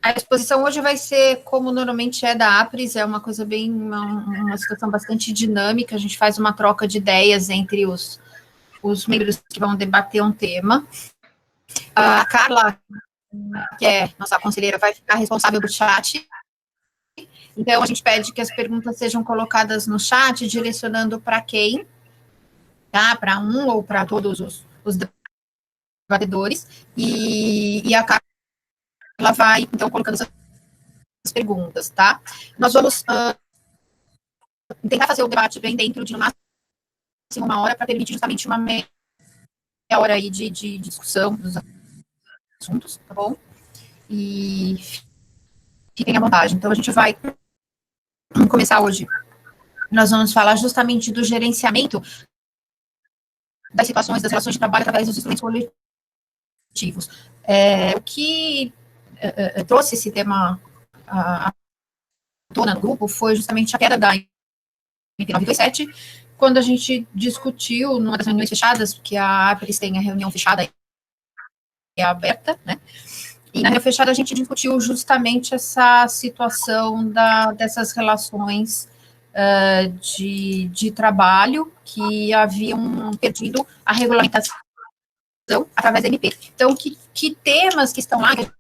A exposição hoje vai ser como normalmente é da APRES, é uma coisa bem, uma situação bastante dinâmica, a gente faz uma troca de ideias entre os membros que vão debater um tema. A Carla, que é nossa conselheira, vai ficar responsável do chat. Então, a gente pede que as perguntas sejam colocadas no chat, direcionando para quem, tá? Para um ou para todos os debatedores. E a Carla vai, então, colocando as perguntas, tá? Nós vamos tentar fazer o debate bem dentro de, no máximo, 1 hora, para permitir justamente uma meia hora aí de discussão dos assuntos, tá bom? E fiquem à vontade. Então, a gente vai começar hoje. Nós vamos falar justamente do gerenciamento das situações, das relações de trabalho através dos instrumentos coletivos. O que trouxe esse tema à tona no grupo foi justamente a queda da MP 927, quando a gente discutiu numa das reuniões fechadas, porque a APRES tem a reunião fechada e aberta, né? E na reunião fechada a gente discutiu justamente essa situação dessas relações de trabalho que haviam perdido a regulamentação através da MP. Então, que temas que estão lá que a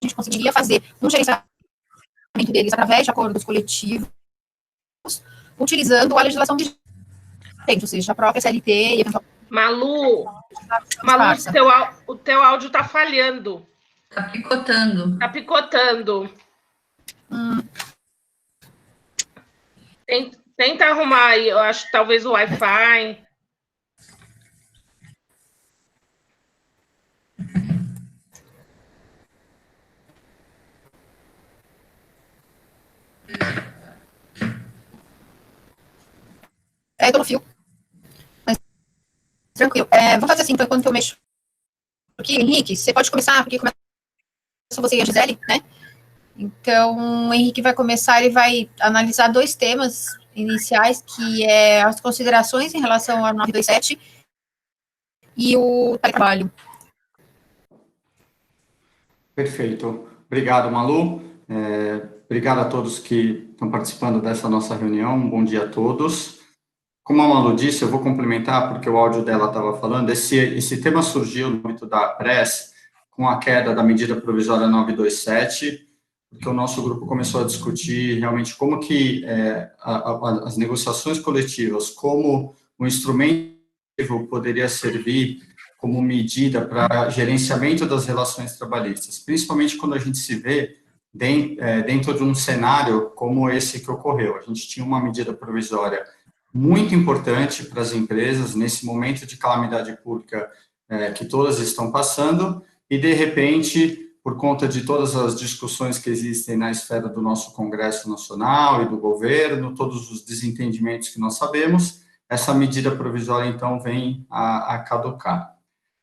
gente conseguiria fazer um gerenciamento deles através de acordos coletivos, utilizando a legislação vigente, ou seja, a própria CLT e Malu, o teu áudio está falhando. Está picotando. Está picotando. Tenta arrumar aí, eu acho que talvez o Wi-Fi. Tô no fio. Mas, tranquilo. Vamos fazer assim, então, enquanto eu mexo aqui, Henrique, você pode começar, porque começa você e a Gisele, né? Então, o Henrique vai começar, ele vai analisar 2 temas iniciais, que é as considerações em relação ao 927 e o teletrabalho. Perfeito. Obrigado, Malu. Obrigado a todos que estão participando dessa nossa reunião. Um bom dia a todos. Como a Malu disse, eu vou complementar, porque o áudio dela estava falando, esse tema surgiu no âmbito da APRES, com a queda da medida provisória 927, porque o nosso grupo começou a discutir realmente como que as negociações coletivas, como o instrumento poderia servir como medida para gerenciamento das relações trabalhistas, principalmente quando a gente se vê dentro de um cenário como esse que ocorreu. A gente tinha uma medida provisória muito importante para as empresas nesse momento de calamidade pública que todas estão passando, e, de repente, por conta de todas as discussões que existem na esfera do nosso Congresso Nacional e do governo, todos os desentendimentos que nós sabemos, essa medida provisória, então, vem a caducar.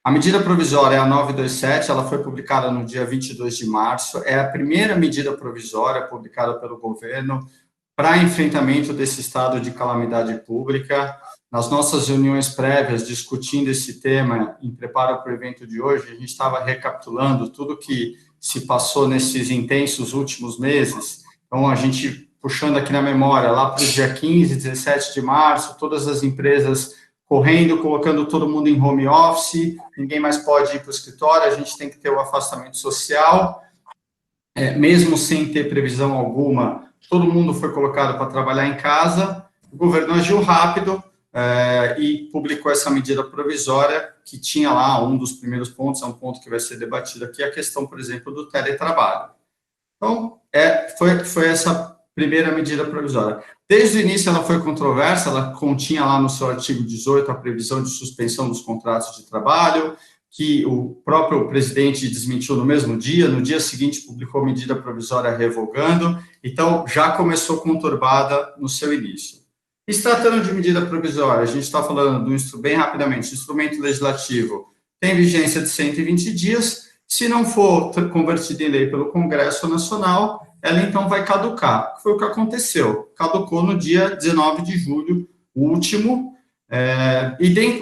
A medida provisória é a 927, ela foi publicada no dia 22 de março, é a primeira medida provisória publicada pelo governo para enfrentamento desse estado de calamidade pública. Nas nossas reuniões prévias, discutindo esse tema, em preparo para o evento de hoje, a gente estava recapitulando tudo que se passou nesses intensos últimos meses. Então, a gente, puxando aqui na memória, lá para o dia 15, 17 de março, todas as empresas correndo, colocando todo mundo em home office, ninguém mais pode ir para o escritório, a gente tem que ter o afastamento social, mesmo sem ter previsão alguma, todo mundo foi colocado para trabalhar em casa, o governo agiu rápido e publicou essa medida provisória, que tinha lá um dos primeiros pontos, é um ponto que vai ser debatido aqui, a questão, por exemplo, do teletrabalho. Então, foi essa primeira medida provisória. Desde o início ela foi controversa, ela continha lá no seu artigo 18 a previsão de suspensão dos contratos de trabalho, que o próprio presidente desmentiu no mesmo dia, no dia seguinte publicou medida provisória revogando, então já começou conturbada no seu início. E se tratando de medida provisória, a gente está falando, bem rapidamente, instrumento legislativo tem vigência de 120 dias, se não for convertida em lei pelo Congresso Nacional, ela então vai caducar. Foi o que aconteceu, caducou no dia 19 de julho, último.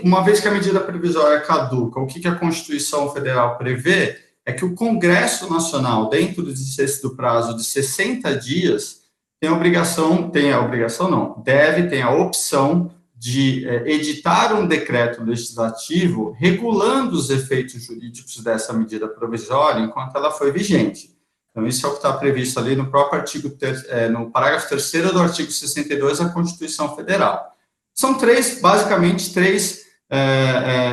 Uma vez que a medida provisória caduca, o que a Constituição Federal prevê é que o Congresso Nacional, dentro do prazo de 60 dias, tem a opção de editar um decreto legislativo regulando os efeitos jurídicos dessa medida provisória enquanto ela foi vigente. Então, isso é o que está previsto ali no próprio no parágrafo 3º do artigo 62 da Constituição Federal. São basicamente três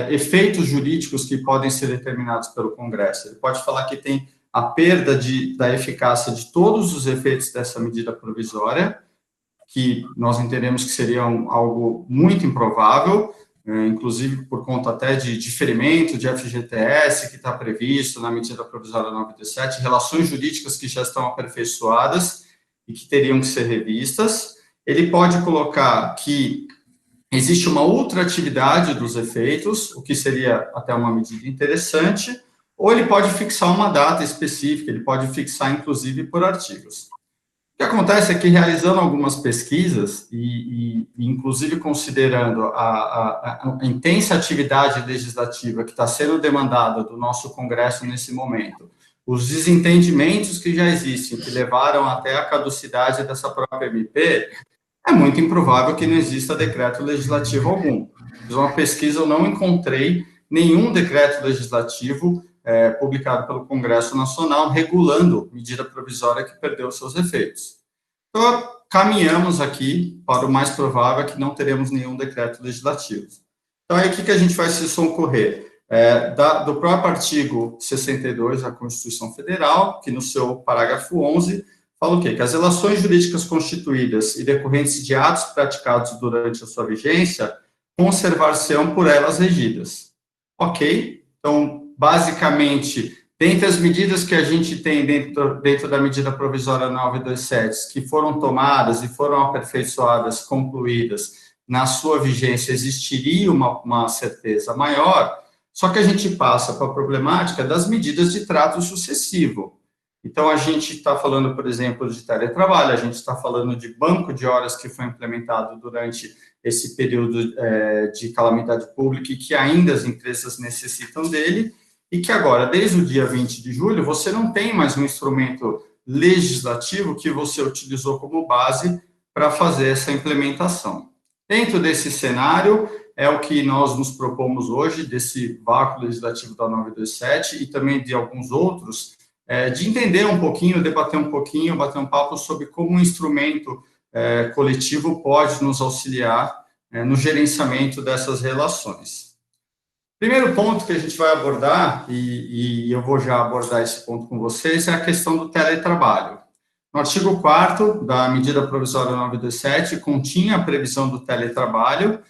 efeitos jurídicos que podem ser determinados pelo Congresso. Ele pode falar que tem a perda da eficácia de todos os efeitos dessa medida provisória, que nós entendemos que seria algo muito improvável, inclusive por conta até de diferimento de FGTS, que está previsto na medida provisória 927, relações jurídicas que já estão aperfeiçoadas e que teriam que ser revistas. Ele pode colocar que existe uma ultratividade dos efeitos, o que seria até uma medida interessante, ou ele pode fixar uma data específica, ele pode fixar, inclusive, por artigos. O que acontece é que, realizando algumas pesquisas, e inclusive considerando a intensa atividade legislativa que está sendo demandada do nosso Congresso nesse momento, os desentendimentos que já existem, que levaram até a caducidade dessa própria MP, é muito improvável que não exista decreto legislativo algum. Fiz uma pesquisa, eu não encontrei nenhum decreto legislativo publicado pelo Congresso Nacional regulando medida provisória que perdeu seus efeitos. Então, caminhamos aqui para o mais provável que não teremos nenhum decreto legislativo. Então, aí o que a gente vai se socorrer? Do próprio artigo 62 da Constituição Federal, que no seu parágrafo 11 fala o quê? Que as relações jurídicas constituídas e decorrentes de atos praticados durante a sua vigência conservar-se-ão por elas regidas. Ok? Então, basicamente, dentre as medidas que a gente tem dentro da medida provisória 927, que foram tomadas e foram aperfeiçoadas, concluídas, na sua vigência existiria uma certeza maior, só que a gente passa para a problemática das medidas de trato sucessivo. Então, a gente está falando, por exemplo, de teletrabalho, a gente está falando de banco de horas que foi implementado durante esse período de calamidade pública e que ainda as empresas necessitam dele, e que agora, desde o dia 20 de julho, você não tem mais um instrumento legislativo que você utilizou como base para fazer essa implementação. Dentro desse cenário, é o que nós nos propomos hoje, desse vácuo legislativo da 927 e também de alguns outros, de entender um pouquinho, debater um pouquinho, bater um papo sobre como um instrumento coletivo pode nos auxiliar no gerenciamento dessas relações. Primeiro ponto que a gente vai abordar, e eu vou já abordar esse ponto com vocês, é a questão do teletrabalho. No artigo 4º da medida provisória 927, continha a previsão do teletrabalho,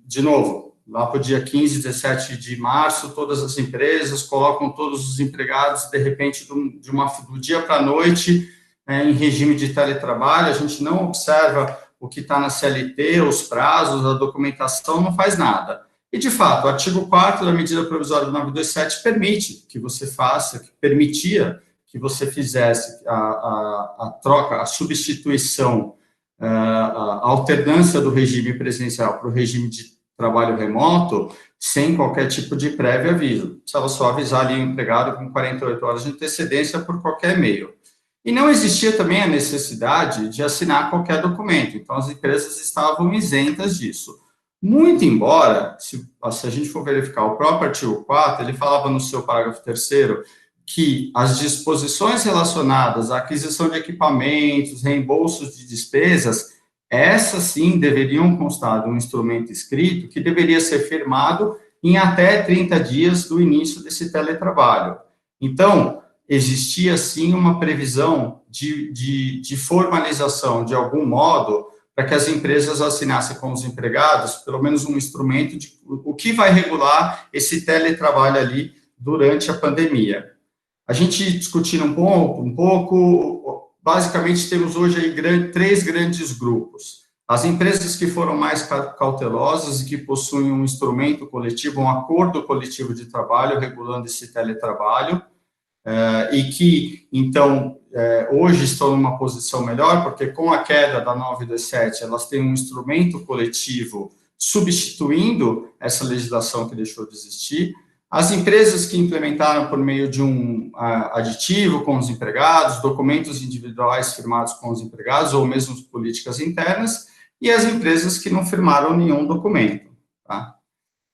de novo, lá para o dia 15, 17 de março, todas as empresas colocam todos os empregados, de repente, do dia para a noite, em regime de teletrabalho, a gente não observa o que está na CLT, os prazos, a documentação, não faz nada. E, de fato, o artigo 4º da medida provisória 927 permitia que você fizesse a troca, a substituição, a alternância do regime presencial para o regime de trabalho remoto, sem qualquer tipo de prévio aviso. Precisava só avisar ali o empregado com 48 horas de antecedência por qualquer e-mail. E não existia também a necessidade de assinar qualquer documento, então as empresas estavam isentas disso. Muito embora, se a gente for verificar o próprio artigo 4º, ele falava no seu parágrafo 3º que as disposições relacionadas à aquisição de equipamentos, reembolsos de despesas, essas sim deveriam constar de um instrumento escrito que deveria ser firmado em até 30 dias do início desse teletrabalho. Então, existia sim uma previsão de formalização de algum modo para que as empresas assinassem com os empregados pelo menos um instrumento de o que vai regular esse teletrabalho ali durante a pandemia. A gente discutindo um pouco, basicamente temos hoje aí três grandes grupos. As empresas que foram mais cautelosas e que possuem um instrumento coletivo, um acordo coletivo de trabalho regulando esse teletrabalho, e que, então, hoje estão numa posição melhor, porque com a queda da 927, elas têm um instrumento coletivo substituindo essa legislação que deixou de existir. As empresas que implementaram por meio de um aditivo com os empregados, documentos individuais firmados com os empregados, ou mesmo políticas internas, e as empresas que não firmaram nenhum documento. Tá?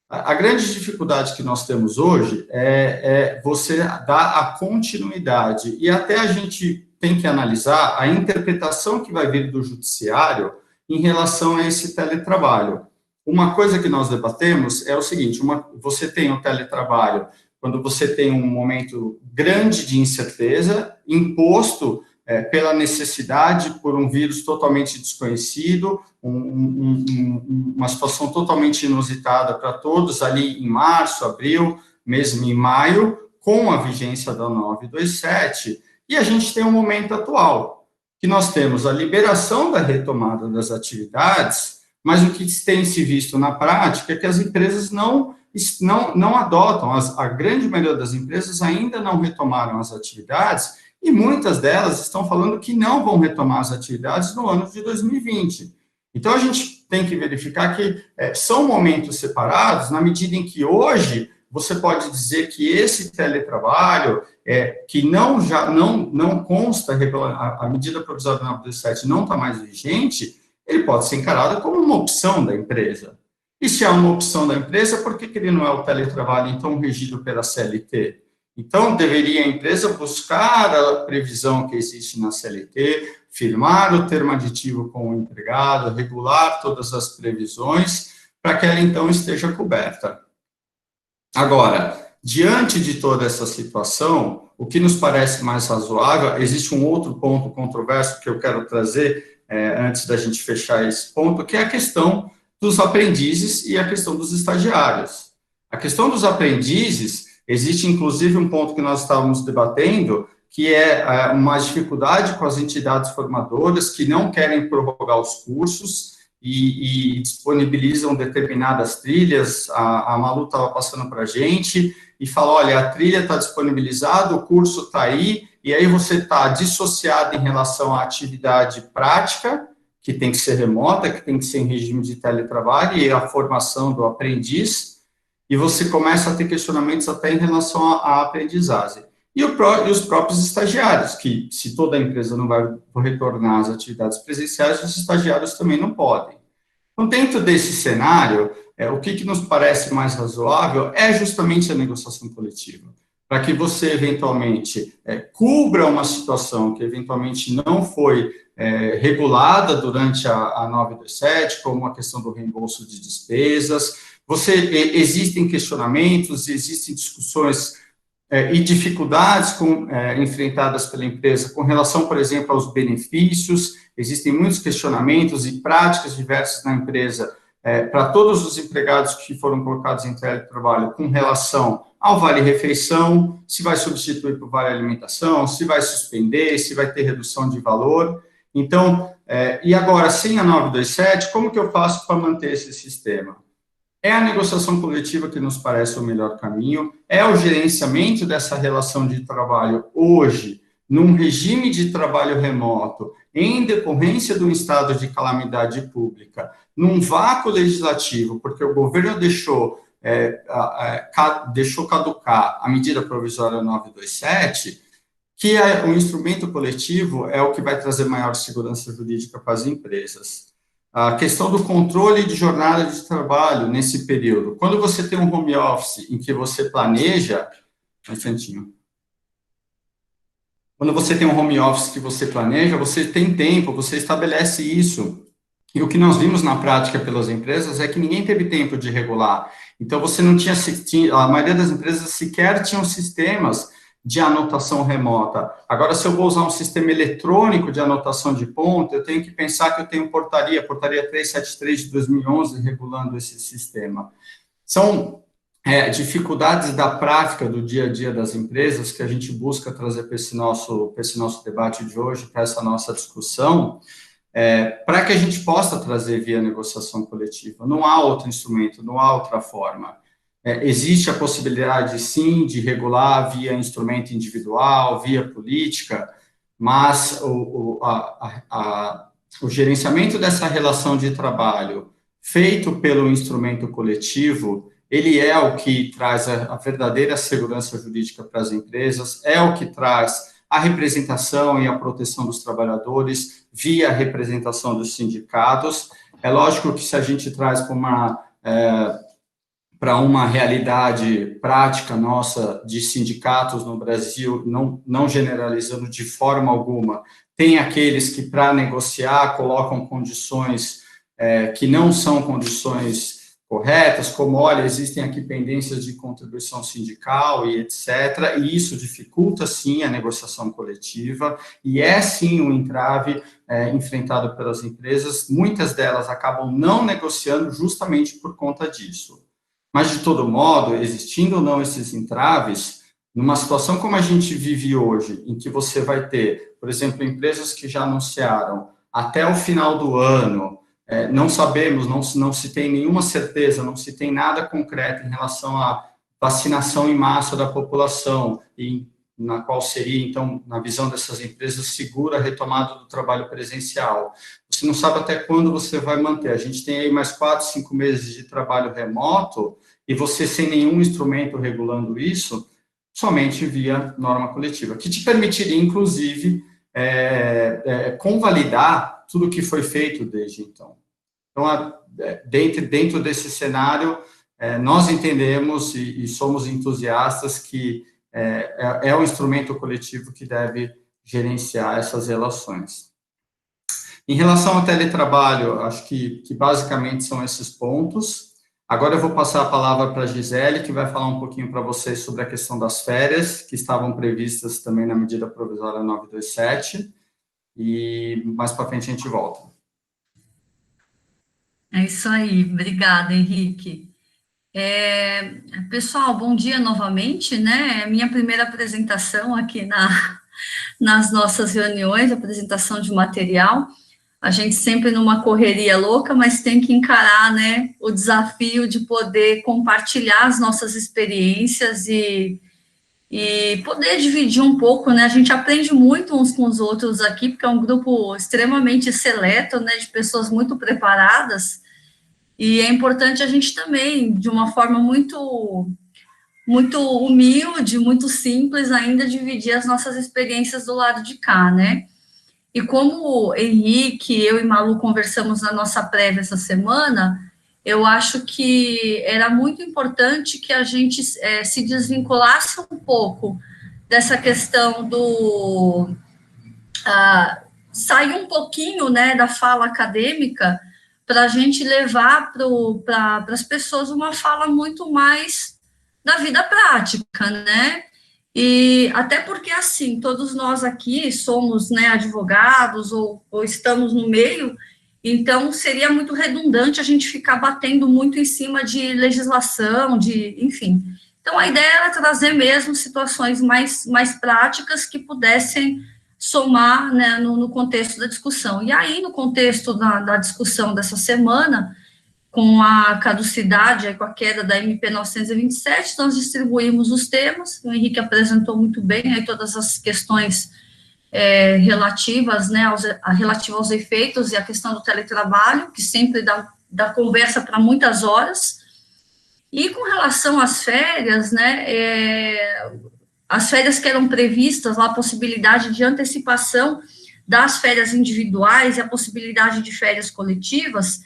A grande dificuldade que nós temos hoje é você dar a continuidade, e até a gente tem que analisar a interpretação que vai vir do judiciário em relação a esse teletrabalho. Uma coisa que nós debatemos é o seguinte, você tem o teletrabalho quando você tem um momento grande de incerteza, imposto pela necessidade por um vírus totalmente desconhecido, uma situação totalmente inusitada para todos, ali em março, abril, mesmo em maio, com a vigência da 927, e a gente tem um momento atual, que nós temos a liberação da retomada das atividades, mas o que tem se visto na prática é que as empresas não adotam, a grande maioria das empresas ainda não retomaram as atividades, e muitas delas estão falando que não vão retomar as atividades no ano de 2020. Então, a gente tem que verificar que são momentos separados, na medida em que hoje você pode dizer que esse teletrabalho, que não consta, a medida provisória 927 não está mais vigente, ele pode ser encarado como uma opção da empresa. E se é uma opção da empresa, por que ele não é o teletrabalho, então, regido pela CLT? Então, deveria a empresa buscar a previsão que existe na CLT, firmar o termo aditivo com o empregado, regular todas as previsões, para que ela, então, esteja coberta. Agora, diante de toda essa situação, o que nos parece mais razoável, existe um outro ponto controverso que eu quero trazer, antes da gente fechar esse ponto, que é a questão dos aprendizes e a questão dos estagiários. A questão dos aprendizes, existe inclusive um ponto que nós estávamos debatendo, que é uma dificuldade com as entidades formadoras que não querem prorrogar os cursos e disponibilizam determinadas trilhas. A Malu estava passando para a gente e falou, olha, a trilha está disponibilizada, o curso está aí, e aí você está dissociado em relação à atividade prática, que tem que ser remota, que tem que ser em regime de teletrabalho, e a formação do aprendiz, e você começa a ter questionamentos até em relação à aprendizagem. E os próprios estagiários, que se toda a empresa não vai retornar às atividades presenciais, os estagiários também não podem. Então, dentro desse cenário, o que nos parece mais razoável é justamente a negociação coletiva, para que você, eventualmente, cubra uma situação que, eventualmente, não foi regulada durante a 927, como a questão do reembolso de despesas. Existem questionamentos, existem discussões e dificuldades enfrentadas pela empresa com relação, por exemplo, aos benefícios. Existem muitos questionamentos e práticas diversas na empresa para todos os empregados que foram colocados em teletrabalho com relação ao vale-refeição, se vai substituir por vale-alimentação, se vai suspender, se vai ter redução de valor. Então, e agora, sem a 927, como que eu faço para manter esse sistema? É a negociação coletiva que nos parece o melhor caminho, é o gerenciamento dessa relação de trabalho hoje, num regime de trabalho remoto, em decorrência de um estado de calamidade pública, num vácuo legislativo, porque o governo deixou caducar a medida provisória 927, que o instrumento coletivo é o que vai trazer maior segurança jurídica para as empresas. A questão do controle de jornada de trabalho nesse período. Quando você tem um home office em que você planeja... Um instantinho. Quando você tem um home office que você planeja, você tem tempo, você estabelece isso. E o que nós vimos na prática pelas empresas é que ninguém teve tempo de regular. Então, você não tinha... A maioria das empresas sequer tinham sistemas de anotação remota. Agora, se eu vou usar um sistema eletrônico de anotação de ponto, eu tenho que pensar que eu tenho portaria 373 de 2011 regulando esse sistema. São dificuldades da prática do dia a dia das empresas que a gente busca trazer para esse nosso debate de hoje, para essa nossa discussão, para que a gente possa trazer via negociação coletiva. Não há outro instrumento, não há outra forma. Existe a possibilidade, sim, de regular via instrumento individual, via política, mas o gerenciamento dessa relação de trabalho feito pelo instrumento coletivo, ele é o que traz a verdadeira segurança jurídica para as empresas, é o que traz a representação e a proteção dos trabalhadores via a representação dos sindicatos. É lógico que se a gente traz para uma realidade prática nossa de sindicatos no Brasil, não generalizando de forma alguma, tem aqueles que, para negociar, colocam condições que não são condições corretas, como, olha, existem aqui pendências de contribuição sindical e etc., e isso dificulta, sim, a negociação coletiva, e é, sim, um entrave enfrentado pelas empresas. Muitas delas acabam não negociando justamente por conta disso. Mas, de todo modo, existindo ou não esses entraves, numa situação como a gente vive hoje, em que você vai ter, por exemplo, empresas que já anunciaram até o final do ano, não sabemos, não se tem nenhuma certeza, não se tem nada concreto em relação à vacinação em massa da população, e na qual seria, então, na visão dessas empresas, segura a retomada do trabalho presencial. Você não sabe até quando você vai manter. A gente tem aí mais 4, 5 meses de trabalho remoto, e você sem nenhum instrumento regulando isso, somente via norma coletiva, que te permitiria, inclusive, convalidar tudo o que foi feito desde então. Então, dentro desse cenário, nós entendemos e somos entusiastas que é o instrumento coletivo que deve gerenciar essas relações. Em relação ao teletrabalho, acho que basicamente são esses pontos. Agora eu vou passar a palavra para a Gisele, que vai falar um pouquinho para vocês sobre a questão das férias, que estavam previstas também na medida provisória 927, e mais para frente a gente volta. É isso aí, obrigada, Henrique. Pessoal, bom dia novamente, né? É minha primeira apresentação aqui nas nossas reuniões, apresentação de material. A gente sempre numa correria louca, mas tem que encarar, né, o desafio de poder compartilhar as nossas experiências e poder dividir um pouco, né? A gente aprende muito uns com os outros aqui, porque é um grupo extremamente seleto, né, de pessoas muito preparadas. E é importante a gente também, de uma forma muito humilde, muito simples, ainda dividir as nossas experiências do lado de cá, né? E como o Henrique, eu e Malu conversamos na nossa prévia essa semana, eu acho que era muito importante que a gente se desvinculasse um pouco dessa questão do... sair um pouquinho, né, da fala acadêmica, para a gente levar para as pessoas uma fala muito mais da vida prática, né? E até porque, assim, todos nós aqui somos, né, advogados ou estamos no meio, então seria muito redundante a gente ficar batendo muito em cima de legislação, enfim. Então, a ideia era trazer mesmo situações mais práticas que pudessem somar, né, no contexto da discussão. E aí, no contexto da discussão dessa semana, com a caducidade, com a queda da MP 927, nós distribuímos os temas, o Henrique apresentou muito bem aí todas as questões relativas, né, relativas aos efeitos e a questão do teletrabalho, que sempre dá conversa para muitas horas. E com relação às férias, né, as férias que eram previstas, lá, a possibilidade de antecipação das férias individuais e a possibilidade de férias coletivas,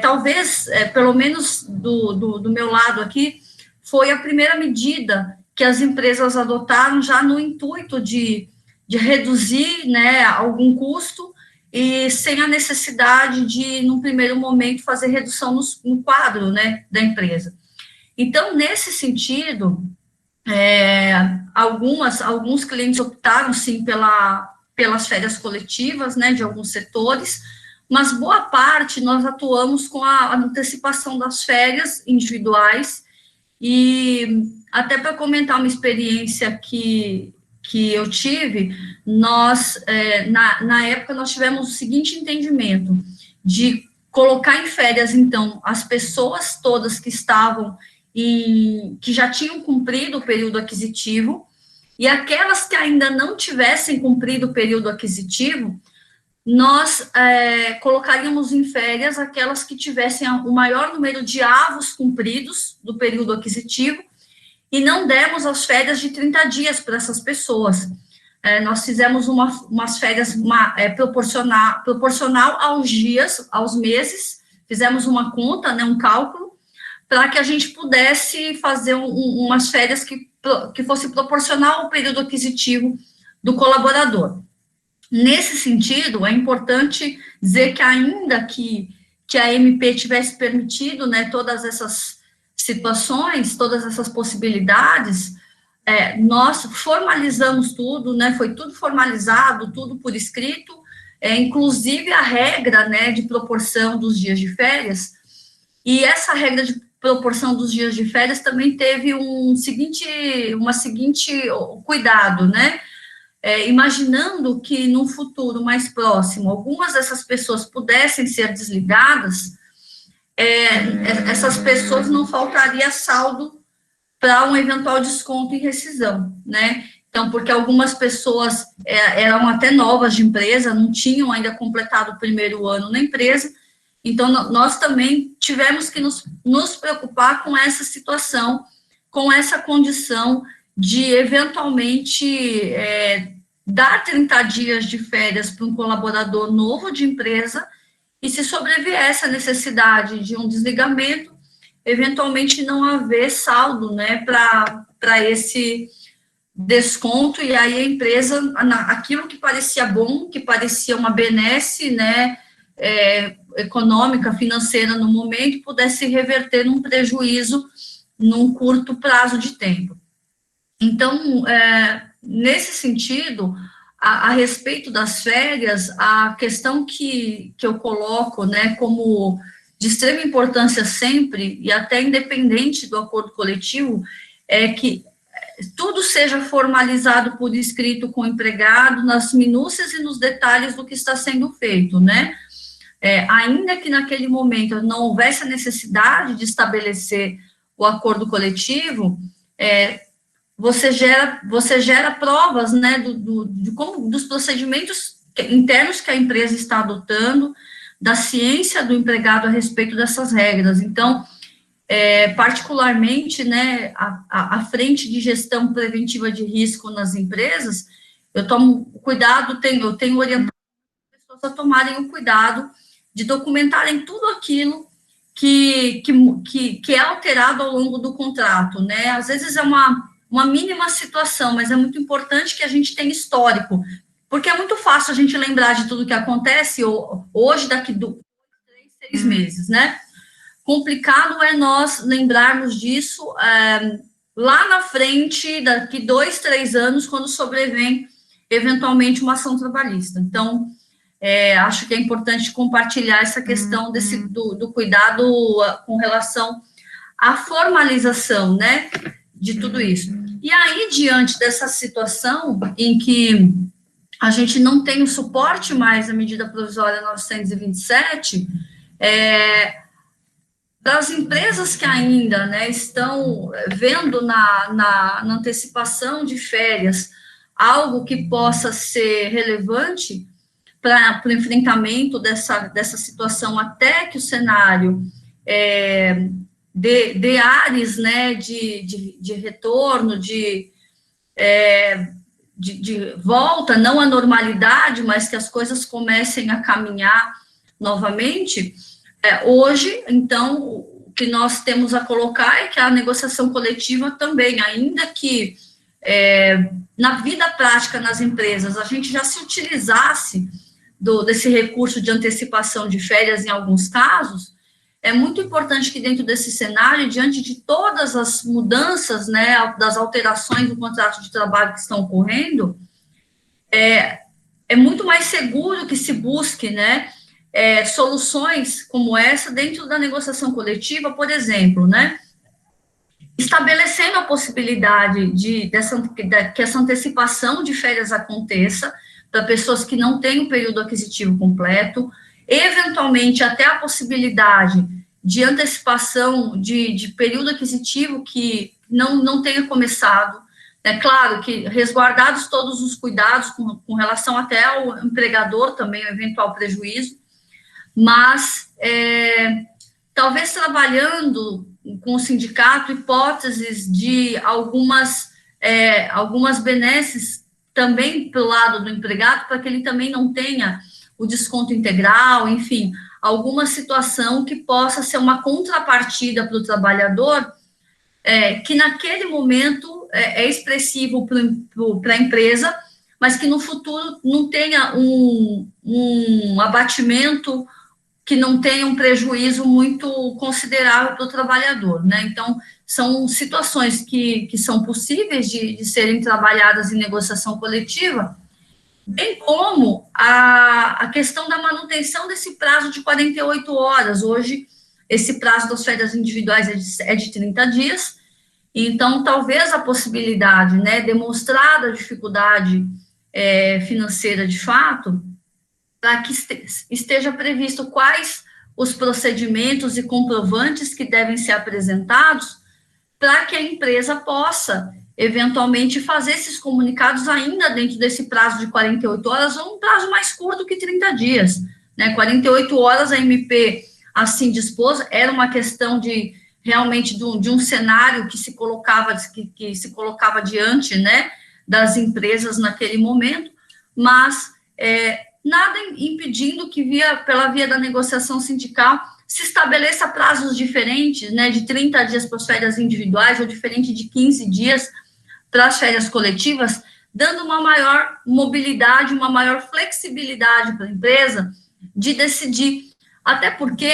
talvez, pelo menos do meu lado aqui, foi a primeira medida que as empresas adotaram já no intuito de reduzir, né, algum custo e sem a necessidade de, num primeiro momento, fazer redução no quadro, né, da empresa. Então, nesse sentido, alguns clientes optaram, sim, pelas férias coletivas, né, de alguns setores, mas boa parte nós atuamos com a antecipação das férias individuais, e até para comentar uma experiência que eu tive, nós, na época, nós tivemos o seguinte entendimento, de colocar em férias, então, as pessoas todas que estavam que já tinham cumprido o período aquisitivo, e aquelas que ainda não tivessem cumprido o período aquisitivo, nós colocaríamos em férias aquelas que tivessem o maior número de avos cumpridos do período aquisitivo, e não demos as férias de 30 dias para essas pessoas. Nós fizemos umas férias proporcional aos dias, aos meses, fizemos uma conta, né, um cálculo, para que a gente pudesse fazer umas férias que fosse proporcional ao período aquisitivo do colaborador. Nesse sentido, é importante dizer que ainda que a MP tivesse permitido, né, todas essas situações, todas essas possibilidades, nós formalizamos tudo, né, foi tudo formalizado, tudo por escrito, inclusive a regra, né, de proporção dos dias de férias, e essa regra de proporção dos dias de férias também teve uma seguinte cuidado, né, imaginando que num futuro mais próximo, algumas dessas pessoas pudessem ser desligadas, essas pessoas não faltaria saldo para um eventual desconto em rescisão, né? Então, porque algumas pessoas eram até novas de empresa, não tinham ainda completado o primeiro ano na empresa, então nós também tivemos que nos preocupar com essa situação, com essa condição de, eventualmente, dar 30 dias de férias para um colaborador novo de empresa, e se sobreviesse a necessidade de um desligamento, eventualmente não haver saldo, né, para esse desconto, e aí a empresa, aquilo que parecia bom, que parecia uma benesse, né, econômica, financeira no momento, pudesse reverter num prejuízo num curto prazo de tempo. Então, nesse sentido, a respeito das férias, a questão que eu coloco, né, como de extrema importância sempre, e até independente do acordo coletivo, é que tudo seja formalizado por escrito com o empregado, nas minúcias e nos detalhes do que está sendo feito, né? Ainda que naquele momento não houvesse a necessidade de estabelecer o acordo coletivo, você gera provas, né, dos procedimentos internos que a empresa está adotando, da ciência do empregado a respeito dessas regras. Então, particularmente, né, a frente de gestão preventiva de risco nas empresas, eu tomo cuidado, eu tenho orientado as pessoas a tomarem o cuidado de documentarem tudo aquilo que é alterado ao longo do contrato, né? Às vezes é uma mínima situação, mas é muito importante que a gente tenha histórico, porque é muito fácil a gente lembrar de tudo que acontece hoje, daqui 2, 3, 6 meses, né? Complicado é nós lembrarmos disso lá na frente, daqui 2, 3 anos, quando sobrevém, eventualmente, uma ação trabalhista. Então, acho que é importante compartilhar essa questão do cuidado com relação à formalização, né, de tudo isso. E aí, diante dessa situação em que a gente não tem o suporte mais da medida provisória 927, para as empresas que ainda, né, estão vendo na antecipação de férias algo que possa ser relevante para o enfrentamento dessa situação, até que o cenário de ares, né, de retorno, de volta, não à normalidade, mas que as coisas comecem a caminhar novamente. Hoje, então, o que nós temos a colocar é que a negociação coletiva também, ainda que na vida prática nas empresas a gente já se utilizasse desse recurso de antecipação de férias em alguns casos, é muito importante que dentro desse cenário, diante de todas as mudanças, né, das alterações do contrato de trabalho que estão ocorrendo, é muito mais seguro que se busque, né, soluções como essa dentro da negociação coletiva, por exemplo, né, estabelecendo a possibilidade que essa antecipação de férias aconteça para pessoas que não têm o período aquisitivo completo, eventualmente até a possibilidade de antecipação de período aquisitivo que não tenha começado, É claro que resguardados todos os cuidados com relação até ao empregador também, o eventual prejuízo, mas talvez trabalhando com o sindicato hipóteses de algumas benesses também pelo lado do empregado, para que ele também não tenha o desconto integral, enfim, alguma situação que possa ser uma contrapartida para o trabalhador, que naquele momento é expressivo para a empresa, mas que no futuro não tenha um abatimento, que não tenha um prejuízo muito considerável para o trabalhador, né? Então, são situações que são possíveis de serem trabalhadas em negociação coletiva, bem como a questão da manutenção desse prazo de 48 horas. Hoje, esse prazo das férias individuais é de 30 dias, então, talvez a possibilidade, né, demonstrada a dificuldade financeira de fato, para que esteja previsto quais os procedimentos e comprovantes que devem ser apresentados para que a empresa possa, eventualmente, fazer esses comunicados ainda dentro desse prazo de 48 horas, ou um prazo mais curto que 30 dias. Né? 48 horas a MP assim dispôs, era uma questão de, realmente, de um cenário que se colocava diante, né, das empresas naquele momento, mas nada impedindo que, pela via da negociação sindical, se estabeleça prazos diferentes, né, de 30 dias para as férias individuais, ou diferente de 15 dias para as férias coletivas, dando uma maior mobilidade, uma maior flexibilidade para a empresa de decidir. Até porque,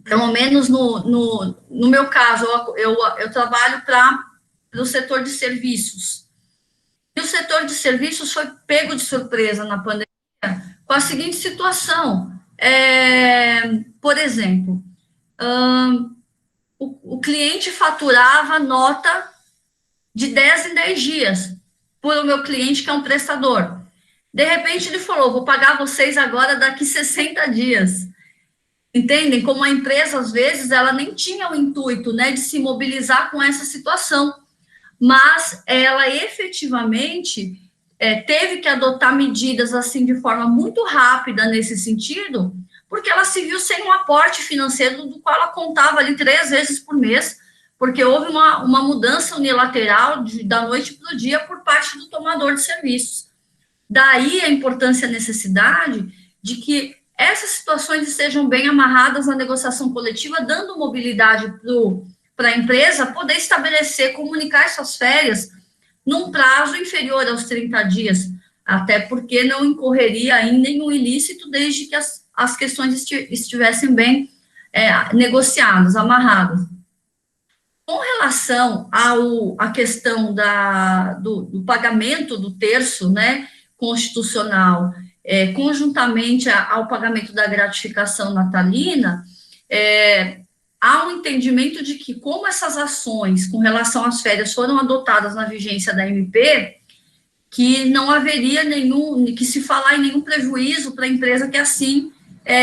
pelo menos no meu caso, eu trabalho para o setor de serviços. E o setor de serviços foi pego de surpresa na pandemia com a seguinte situação. Por exemplo, o cliente faturava nota de 10 em 10 dias por o meu cliente, que é um prestador. De repente, ele falou, vou pagar vocês agora daqui 60 dias. Entendem? Como a empresa, às vezes, ela nem tinha o intuito, né, de se mobilizar com essa situação, mas ela efetivamente teve que adotar medidas assim de forma muito rápida nesse sentido, porque ela se viu sem um aporte financeiro do qual ela contava ali 3 vezes por mês, porque houve uma mudança unilateral da noite para o dia por parte do tomador de serviços. Daí a importância e a necessidade de que essas situações estejam bem amarradas na negociação coletiva, dando mobilidade para a empresa poder estabelecer, comunicar suas férias num prazo inferior aos 30 dias, até porque não incorreria em nenhum ilícito desde que as questões estivessem bem negociadas, amarradas. Com relação à questão do pagamento do terço, né, constitucional, conjuntamente ao pagamento da gratificação natalina, há um entendimento de que, como essas ações com relação às férias foram adotadas na vigência da MP, que não haveria que se falar em nenhum prejuízo para a empresa que assim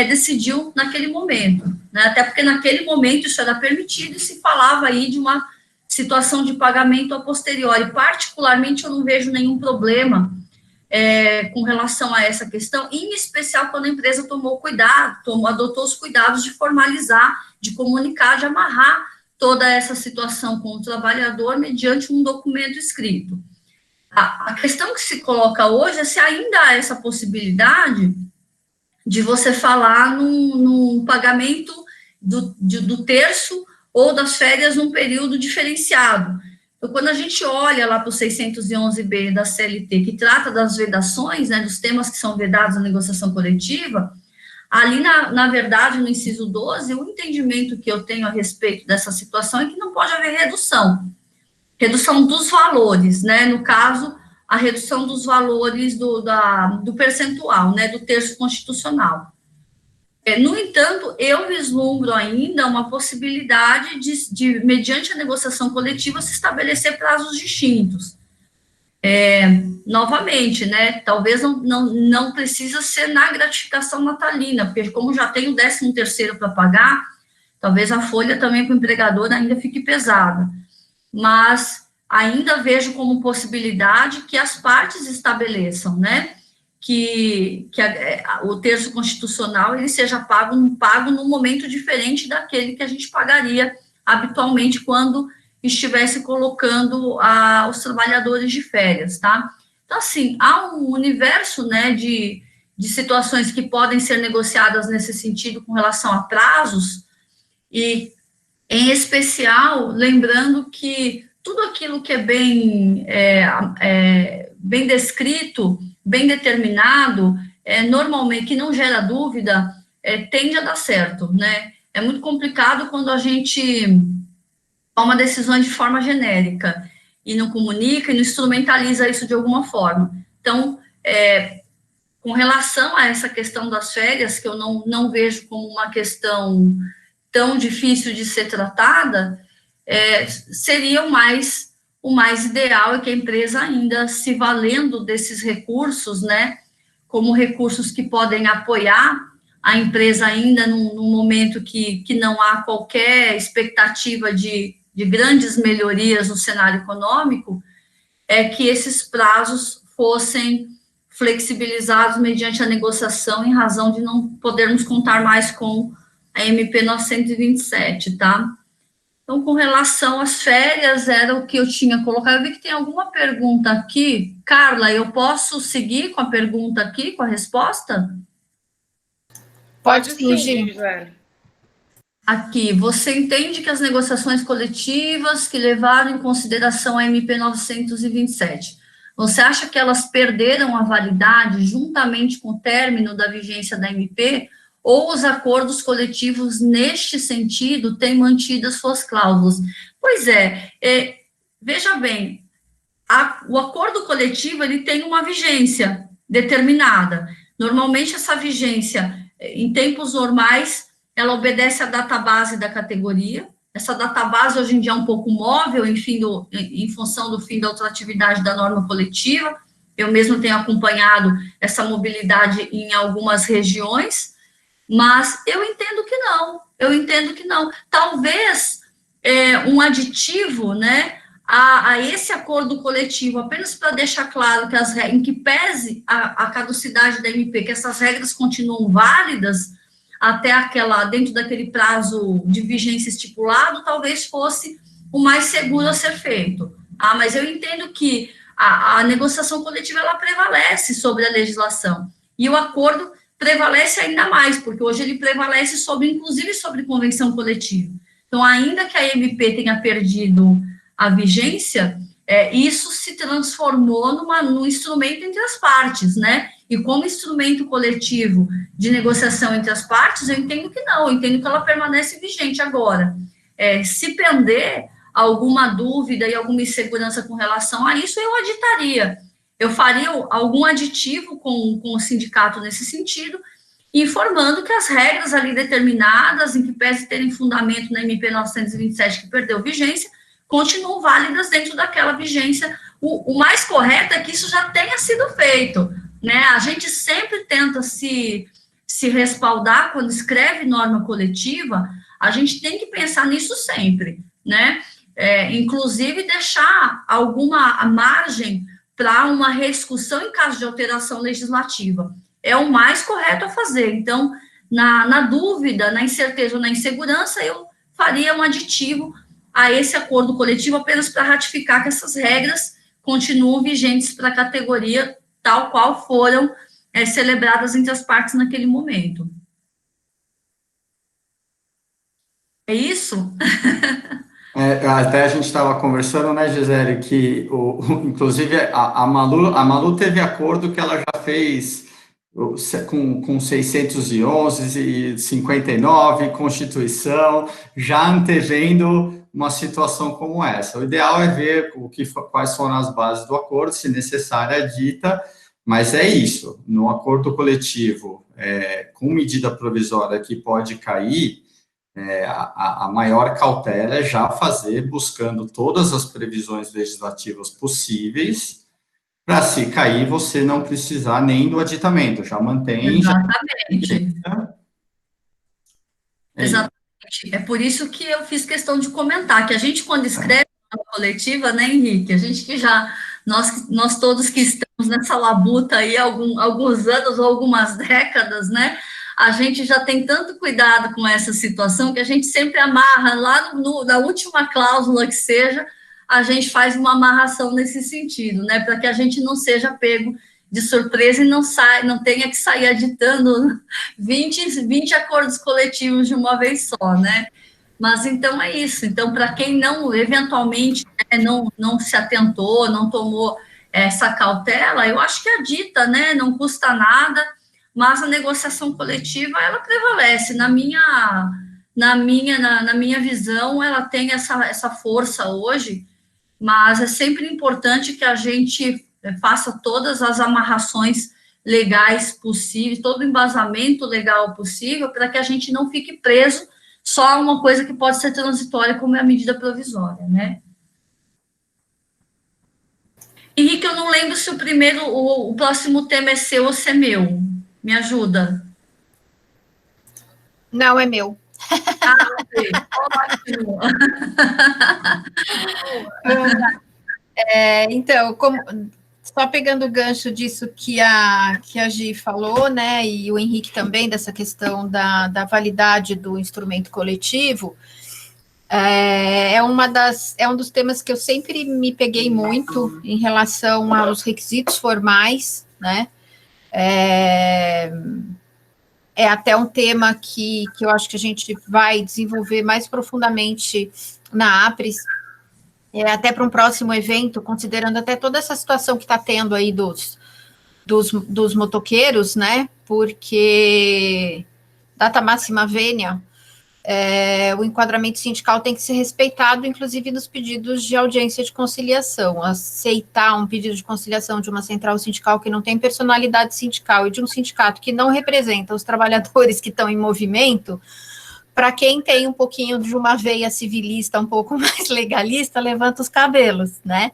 decidiu naquele momento, né? Até porque naquele momento isso era permitido e se falava aí de uma situação de pagamento a posteriori. Particularmente, eu não vejo nenhum problema com relação a essa questão, em especial quando a empresa adotou os cuidados de formalizar, de comunicar, de amarrar toda essa situação com o trabalhador mediante um documento escrito. A questão que se coloca hoje é se ainda há essa possibilidade de você falar num pagamento do terço ou das férias num período diferenciado. Então, quando a gente olha lá para o 611B da CLT, que trata das vedações, né, dos temas que são vedados na negociação coletiva, ali, na verdade, no inciso 12, o entendimento que eu tenho a respeito dessa situação é que não pode haver redução dos valores, né, no caso, a redução dos valores do percentual, né, do terço constitucional. No entanto, eu vislumbro ainda uma possibilidade de, mediante a negociação coletiva, se estabelecer prazos distintos. Novamente, né, talvez não precisa ser na gratificação natalina, porque como já tem o 13º para pagar, talvez a folha também para o empregador ainda fique pesada. Mas ainda vejo como possibilidade que as partes estabeleçam, né, que o terço constitucional ele seja pago num momento diferente daquele que a gente pagaria habitualmente quando estivesse colocando os trabalhadores de férias, tá? Então, assim, há um universo, né, de situações que podem ser negociadas nesse sentido com relação a prazos, e, em especial, lembrando que tudo aquilo que é bem descrito, bem determinado, normalmente, que não gera dúvida, tende a dar certo, né? É muito complicado quando a gente toma decisões de forma genérica e não comunica e não instrumentaliza isso de alguma forma. Então, com relação a essa questão das férias, que eu não vejo como uma questão tão difícil de ser tratada, seria o mais ideal é que a empresa ainda se valendo desses recursos, né, como recursos que podem apoiar a empresa ainda num momento que não há qualquer expectativa de grandes melhorias no cenário econômico, que esses prazos fossem flexibilizados mediante a negociação em razão de não podermos contar mais com a MP 927, tá? Então, com relação às férias, era o que eu tinha colocado. Eu vi que tem alguma pergunta aqui. Carla, eu posso seguir com a pergunta aqui, com a resposta? Pode sim, Gisele. Aqui, você entende que as negociações coletivas que levaram em consideração a MP 927, você acha que elas perderam a validade juntamente com o término da vigência da MP, ou os acordos coletivos, neste sentido, têm mantido as suas cláusulas? Pois veja bem, o acordo coletivo, ele tem uma vigência determinada. Normalmente, essa vigência, em tempos normais, ela obedece à database da categoria. Essa database, hoje em dia, é um pouco móvel, em função do fim da ultratividade da norma coletiva. Eu mesmo tenho acompanhado essa mobilidade em algumas regiões, mas eu entendo que não. Talvez um aditivo, né, a esse acordo coletivo, apenas para deixar claro que em que pese a caducidade da MP, que essas regras continuam válidas até dentro daquele prazo de vigência estipulado, talvez fosse o mais seguro a ser feito. Mas eu entendo que a negociação coletiva, ela prevalece sobre a legislação, e o acordo prevalece ainda mais, porque hoje ele prevalece inclusive sobre convenção coletiva. Então, ainda que a MP tenha perdido a vigência, isso se transformou num instrumento entre as partes, né? E como instrumento coletivo de negociação entre as partes, eu entendo que não, eu entendo que ela permanece vigente agora. Se pender alguma dúvida e alguma insegurança com relação a isso, eu aditaria. Eu faria algum aditivo com o sindicato nesse sentido, informando que as regras ali determinadas, em que pese terem fundamento na MP 927, que perdeu vigência, continuam válidas dentro daquela vigência. O mais correto é que isso já tenha sido feito, né? A gente sempre tenta se respaldar quando escreve norma coletiva, a gente tem que pensar nisso sempre, né? Inclusive deixar alguma margem para uma rediscussão em caso de alteração legislativa. É o mais correto a fazer. Então, na dúvida, na incerteza ou na insegurança, eu faria um aditivo a esse acordo coletivo apenas para ratificar que essas regras continuam vigentes para a categoria tal qual foram celebradas entre as partes naquele momento. É isso? Até a gente estava conversando, né, Gisele, que inclusive a Malu teve acordo que ela já fez com 611 e 59, Constituição, já antevendo uma situação como essa. O ideal é ver quais foram as bases do acordo, se necessária, dita, mas é isso. No acordo coletivo, com medida provisória que pode cair, a maior cautela é já fazer, buscando todas as previsões legislativas possíveis, para se cair, você não precisar nem do aditamento, já mantém. Exatamente. Exatamente. É por isso que eu fiz questão de comentar, que a gente, quando escreve coletiva, né, Henrique? A gente que já, nós todos que estamos nessa labuta aí há alguns anos ou algumas décadas, né? A gente já tem tanto cuidado com essa situação que a gente sempre amarra lá na última cláusula que seja, a gente faz uma amarração nesse sentido, né? Para que a gente não seja pego de surpresa e não tenha que sair editando 20 acordos coletivos de uma vez só, né? Mas então é isso. Então, para quem não, eventualmente, né, não se atentou, não tomou essa cautela, eu acho que a dita, né, não custa nada, mas a negociação coletiva, ela prevalece. Na minha visão, ela tem essa força hoje, mas é sempre importante que a gente faça todas as amarrações legais possíveis, todo o embasamento legal possível, para que a gente não fique preso só a uma coisa que pode ser transitória, como é a medida provisória, né? Henrique, eu não lembro se o próximo tema é seu ou se é meu. Me ajuda. Não, é meu. Ok. Ótimo. Então, só pegando o gancho disso que a Gi falou, né, e o Henrique também, dessa questão da validade do instrumento coletivo, é um dos temas que eu sempre me peguei muito em relação aos requisitos formais, né, é até um tema que eu acho que a gente vai desenvolver mais profundamente na APRES, até para um próximo evento, considerando até toda essa situação que está tendo aí dos motoqueiros, né, porque data máxima vênia, o enquadramento sindical tem que ser respeitado, inclusive nos pedidos de audiência de conciliação. Aceitar um pedido de conciliação de uma central sindical que não tem personalidade sindical e de um sindicato que não representa os trabalhadores que estão em movimento, para quem tem um pouquinho de uma veia civilista, um pouco mais legalista, levanta os cabelos, né?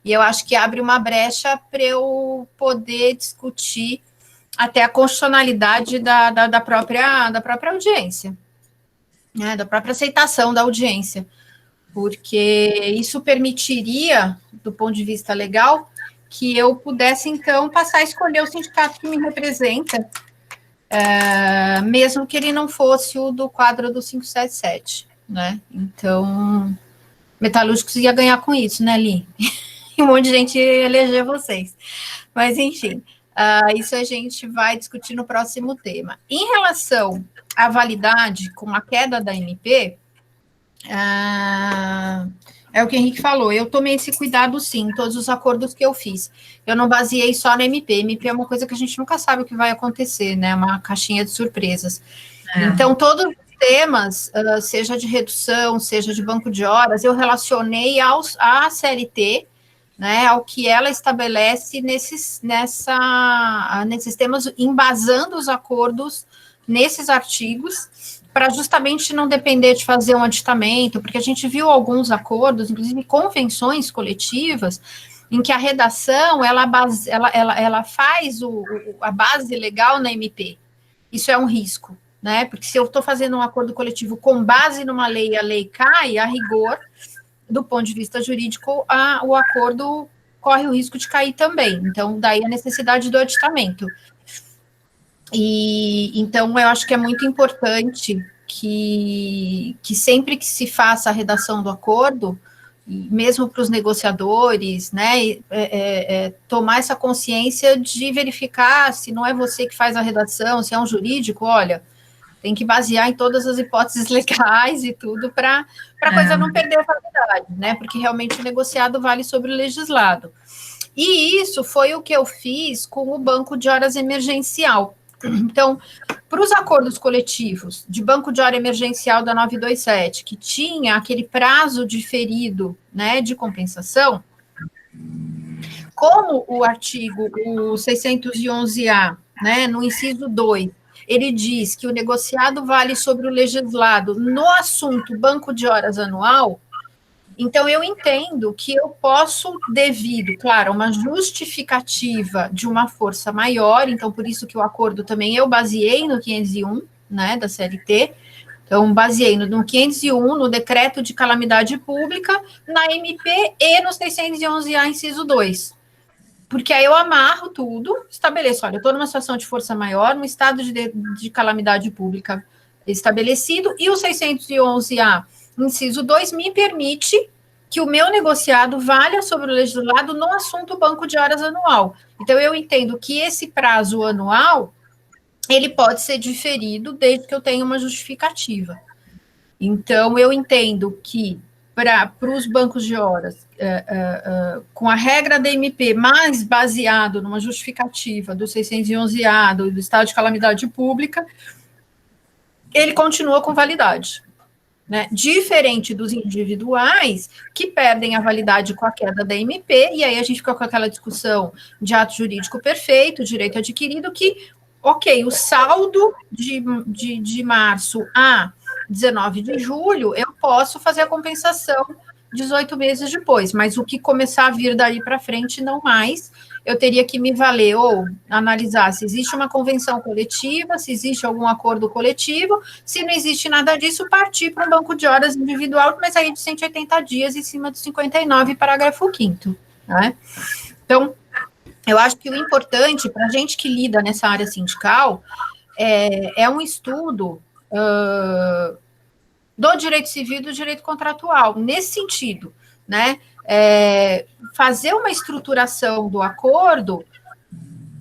E eu acho que abre uma brecha para eu poder discutir até a constitucionalidade da própria audiência, né? Da própria aceitação da audiência, porque isso permitiria, do ponto de vista legal, que eu pudesse, então, passar a escolher o sindicato que me representa, mesmo que ele não fosse o do quadro do 577, né? Então, Metalúrgicos ia ganhar com isso, né, Li? E um monte de gente ia eleger vocês. Mas, enfim, isso a gente vai discutir no próximo tema. Em relação à validade com a queda da MP, é o que o Henrique falou, eu tomei esse cuidado, sim, em todos os acordos que eu fiz. Eu não baseei só na MP. MP é uma coisa que a gente nunca sabe o que vai acontecer, né? Uma caixinha de surpresas. Então, todos os temas, seja de redução, seja de banco de horas, eu relacionei à CLT, né, ao que ela estabelece nesses temas, embasando os acordos nesses artigos, para justamente não depender de fazer um aditamento, porque a gente viu alguns acordos, inclusive convenções coletivas, em que a redação, ela faz a base legal na MP. Isso é um risco, né? Porque se eu estou fazendo um acordo coletivo com base numa lei e a lei cai, a rigor, do ponto de vista jurídico, o acordo corre o risco de cair também. Então, daí a necessidade do aditamento. E então eu acho que é muito importante que sempre que se faça a redação do acordo, mesmo para os negociadores, né, tomar essa consciência de verificar se não é você que faz a redação, se é um jurídico, olha, tem que basear em todas as hipóteses legais e tudo para a coisa não perder a validade, né, porque realmente o negociado vale sobre o legislado. E isso foi o que eu fiz com o banco de horas emergencial. Então, para os acordos coletivos de banco de hora emergencial da 927, que tinha aquele prazo diferido, né, de compensação, como o artigo 611-A, né, no inciso 2, ele diz que o negociado vale sobre o legislado no assunto banco de horas anual, então eu entendo que eu posso, devido, claro, a uma justificativa de uma força maior, então por isso que o acordo também eu baseei no 501, né, da CLT, Então, baseei no 501, no decreto de calamidade pública, na MP e no 611A, inciso 2. Porque aí eu amarro tudo, estabeleço, olha, eu estou numa situação de força maior, no estado de calamidade pública estabelecido, e o 611A, inciso 2, me permite que o meu negociado valha sobre o legislado no assunto banco de horas anual. Então, eu entendo que esse prazo anual, ele pode ser diferido desde que eu tenha uma justificativa. Então, eu entendo que para os bancos de horas, com a regra da MP, mais baseado numa justificativa do 611A, do estado de calamidade pública, ele continua com validade. Né? Diferente dos individuais, que perdem a validade com a queda da MP, e aí a gente fica com aquela discussão de ato jurídico perfeito, direito adquirido, que, ok, o saldo de março a 19 de julho, eu posso fazer a compensação 18 meses depois, mas o que começar a vir dali para frente, não mais. Eu teria que me valer ou analisar se existe uma convenção coletiva, se existe algum acordo coletivo, se não existe nada disso, partir para um banco de horas individual, mas aí de 180 dias em cima do 59, parágrafo 5º, né? Então, eu acho que o importante para a gente que lida nessa área sindical é um estudo do direito civil e do direito contratual, nesse sentido, né? Fazer uma estruturação do acordo,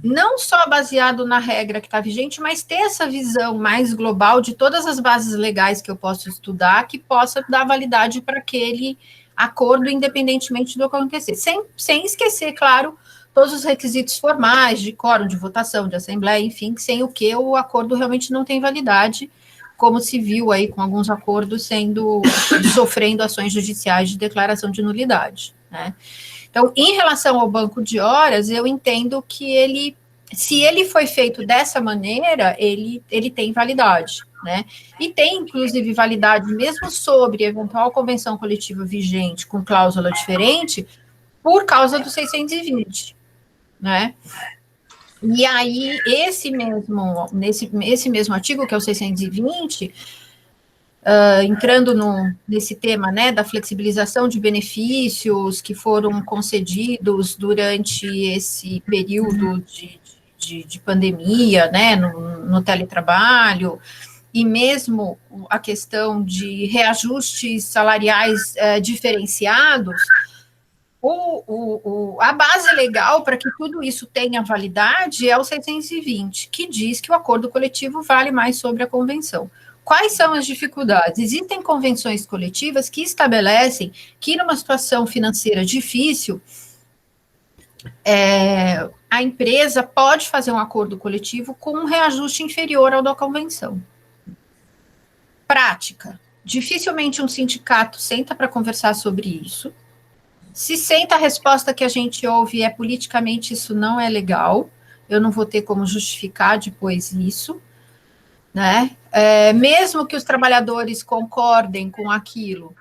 não só baseado na regra que está vigente, mas ter essa visão mais global de todas as bases legais que eu posso estudar, que possa dar validade para aquele acordo, independentemente do que acontecer. Sem esquecer, claro, todos os requisitos formais, de quórum, de votação, de assembleia, enfim, sem o que o acordo realmente não tem validade, como se viu aí com alguns acordos sofrendo ações judiciais de declaração de nulidade, né? Então, em relação ao banco de horas, eu entendo que se ele foi feito dessa maneira, ele tem validade, né? E tem, inclusive, validade mesmo sobre eventual convenção coletiva vigente com cláusula diferente, por causa do 620, né? E aí, esse mesmo artigo, que é o 620, entrando nesse tema, né, da flexibilização de benefícios que foram concedidos durante esse período de pandemia, né, no teletrabalho, e mesmo a questão de reajustes salariais diferenciados, a base legal para que tudo isso tenha validade é o 620, que diz que o acordo coletivo vale mais sobre a convenção. Quais são as dificuldades? Existem convenções coletivas que estabelecem que, numa situação financeira difícil, a empresa pode fazer um acordo coletivo com um reajuste inferior ao da convenção. Prática. Dificilmente um sindicato senta para conversar sobre isso. Se senta, a resposta que a gente ouve é politicamente isso não é legal, eu não vou ter como justificar depois isso, né? Mesmo que os trabalhadores concordem com aquilo,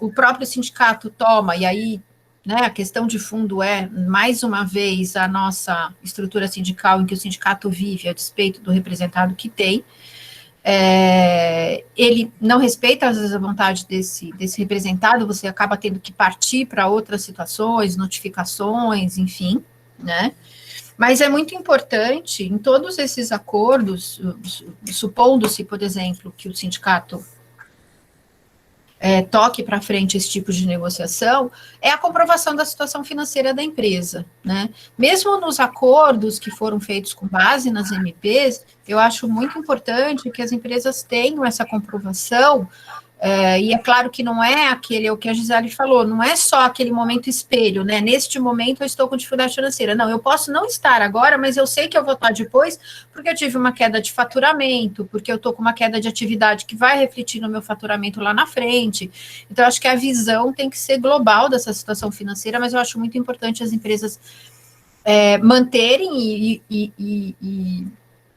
o próprio sindicato toma, e aí, né, a questão de fundo mais uma vez, a nossa estrutura sindical em que o sindicato vive a despeito do representado que tem, ele não respeita, às vezes, a vontade desse representado, você acaba tendo que partir para outras situações, notificações, enfim, né? Mas é muito importante, em todos esses acordos, supondo-se, por exemplo, que o sindicato toque para frente esse tipo de negociação, é a comprovação da situação financeira da empresa, né? Mesmo nos acordos que foram feitos com base nas MPs, eu acho muito importante que as empresas tenham essa comprovação, e é claro que não é o que a Gisele falou, não é só aquele momento espelho, né? Neste momento eu estou com dificuldade financeira. Não, eu posso não estar agora, mas eu sei que eu vou estar depois, porque eu tive uma queda de faturamento, porque eu estou com uma queda de atividade que vai refletir no meu faturamento lá na frente. Então, eu acho que a visão tem que ser global dessa situação financeira, mas eu acho muito importante as empresas manterem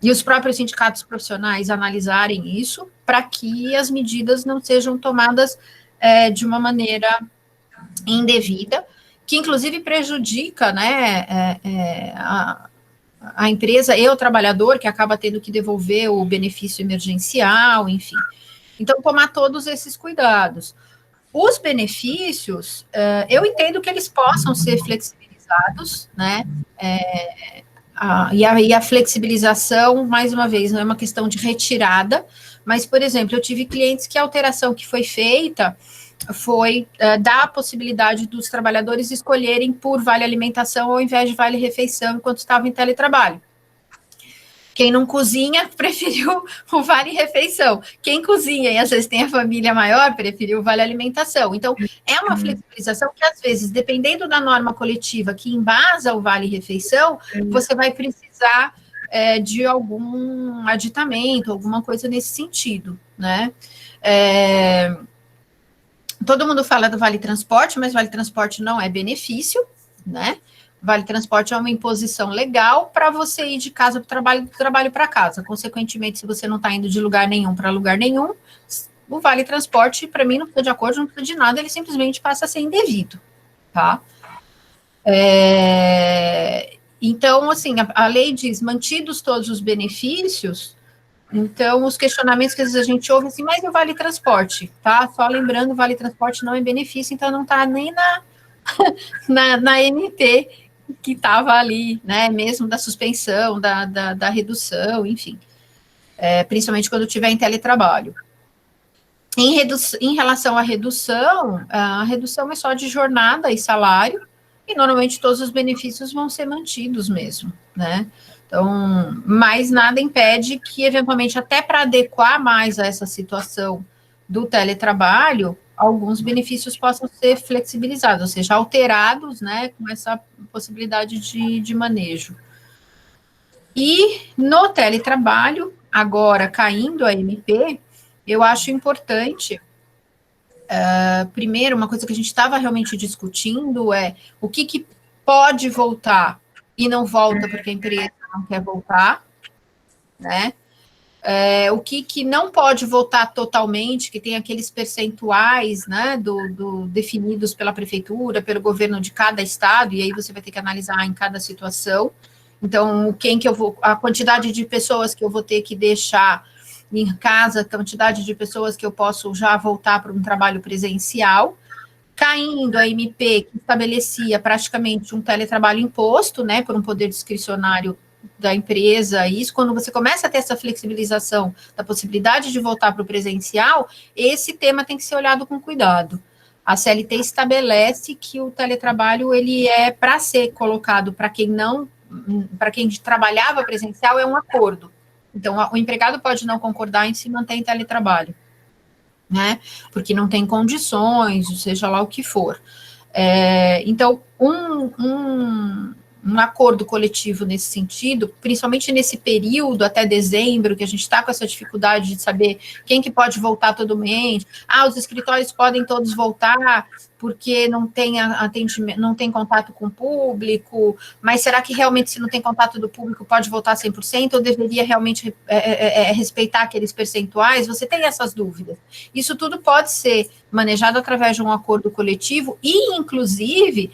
e os próprios sindicatos profissionais analisarem isso, para que as medidas não sejam tomadas de uma maneira indevida, que inclusive prejudica, né, a empresa e o trabalhador, que acaba tendo que devolver o benefício emergencial, enfim. Então, tomar todos esses cuidados. Os benefícios, eu entendo que eles possam ser flexibilizados, né? E a flexibilização, mais uma vez, não é uma questão de retirada, mas, por exemplo, eu tive clientes que a alteração que foi feita foi dar a possibilidade dos trabalhadores escolherem por vale alimentação ao invés de vale refeição enquanto estavam em teletrabalho. Quem não cozinha preferiu o vale refeição. Quem cozinha e às vezes tem a família maior preferiu o vale alimentação. Então, é uma flexibilização que às vezes, dependendo da norma coletiva que embasa o vale refeição, você vai precisar de algum aditamento, alguma coisa nesse sentido, né? Todo mundo fala do vale transporte, mas vale transporte não é benefício, né? Vale transporte é uma imposição legal para você ir de casa para o trabalho, do trabalho para casa. Consequentemente, se você não está indo de lugar nenhum para lugar nenhum, o vale transporte, para mim, não precisa de acordo, não precisa de nada, ele simplesmente passa a ser indevido, tá? Então, assim, a lei diz, mantidos todos os benefícios, então, os questionamentos que às vezes a gente ouve assim, mas o vale transporte, tá? Só lembrando, o vale transporte não é benefício, então não está nem na MP que estava ali, né, mesmo da suspensão, da redução, enfim, principalmente quando tiver em teletrabalho. Em relação à redução, a redução é só de jornada e salário, e normalmente todos os benefícios vão ser mantidos mesmo, né? Então, mas nada impede que, eventualmente, até para adequar mais a essa situação do teletrabalho, alguns benefícios possam ser flexibilizados, ou seja, alterados, né, com essa possibilidade de manejo. E no teletrabalho, agora caindo a MP, eu acho importante, primeiro, uma coisa que a gente estava realmente discutindo é o que pode voltar e não volta porque a empresa não quer voltar, né? O que não pode voltar totalmente, que tem aqueles percentuais, né, definidos pela prefeitura, pelo governo de cada estado, e aí você vai ter que analisar em cada situação. Então, a quantidade de pessoas que eu vou ter que deixar em casa, a quantidade de pessoas que eu posso já voltar para um trabalho presencial. Caindo a MP, que estabelecia praticamente um teletrabalho imposto, né, por um poder discricionário da empresa, isso, quando você começa a ter essa flexibilização da possibilidade de voltar para o presencial, esse tema tem que ser olhado com cuidado. A CLT estabelece que o teletrabalho, ele é para ser colocado para quem trabalhava presencial, é um acordo. Então, o empregado pode não concordar em se manter em teletrabalho, né, porque não tem condições, seja lá o que for. Então, um acordo coletivo nesse sentido, principalmente nesse período até dezembro, que a gente está com essa dificuldade de saber quem que pode voltar todo mês, os escritórios podem todos voltar porque não tem atendimento, não tem contato com o público, mas será que realmente se não tem contato do público pode voltar 100% ou deveria realmente respeitar aqueles percentuais? Você tem essas dúvidas. Isso tudo pode ser manejado através de um acordo coletivo e, inclusive,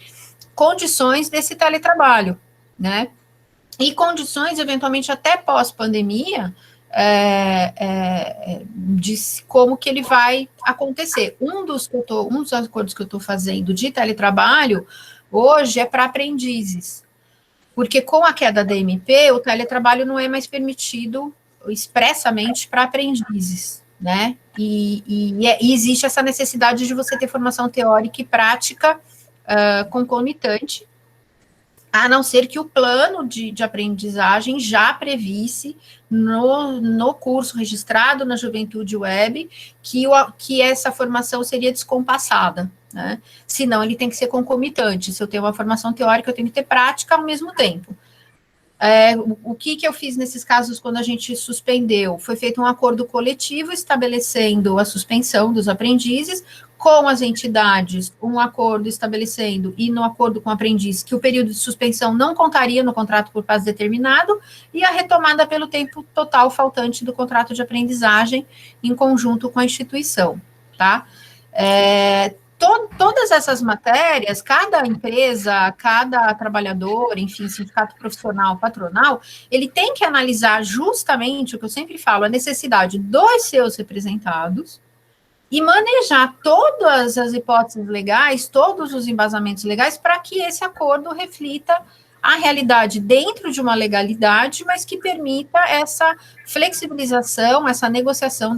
condições desse teletrabalho, né? E condições, eventualmente, até pós-pandemia, de como que ele vai acontecer. Um dos acordos que eu estou fazendo de teletrabalho, hoje, é para aprendizes, porque com a queda da MP, o teletrabalho não é mais permitido expressamente para aprendizes, né? E existe essa necessidade de você ter formação teórica e prática concomitante, a não ser que o plano de aprendizagem já previsse no curso registrado na Juventude Web que essa formação seria descompassada, né? Senão ele tem que ser concomitante. Se eu tenho uma formação teórica, eu tenho que ter prática ao mesmo tempo. O que eu fiz nesses casos quando a gente suspendeu? Foi feito um acordo coletivo estabelecendo a suspensão dos aprendizes, com as entidades, um acordo estabelecendo, e no acordo com o aprendiz, que o período de suspensão não contaria no contrato por prazo determinado, e a retomada pelo tempo total faltante do contrato de aprendizagem, em conjunto com a instituição, tá? todas essas matérias, cada empresa, cada trabalhador, enfim, sindicato profissional, patronal, ele tem que analisar justamente o que eu sempre falo, a necessidade dos seus representados e manejar todas as hipóteses legais, todos os embasamentos legais, para que esse acordo reflita a realidade dentro de uma legalidade, mas que permita essa flexibilização, essa negociação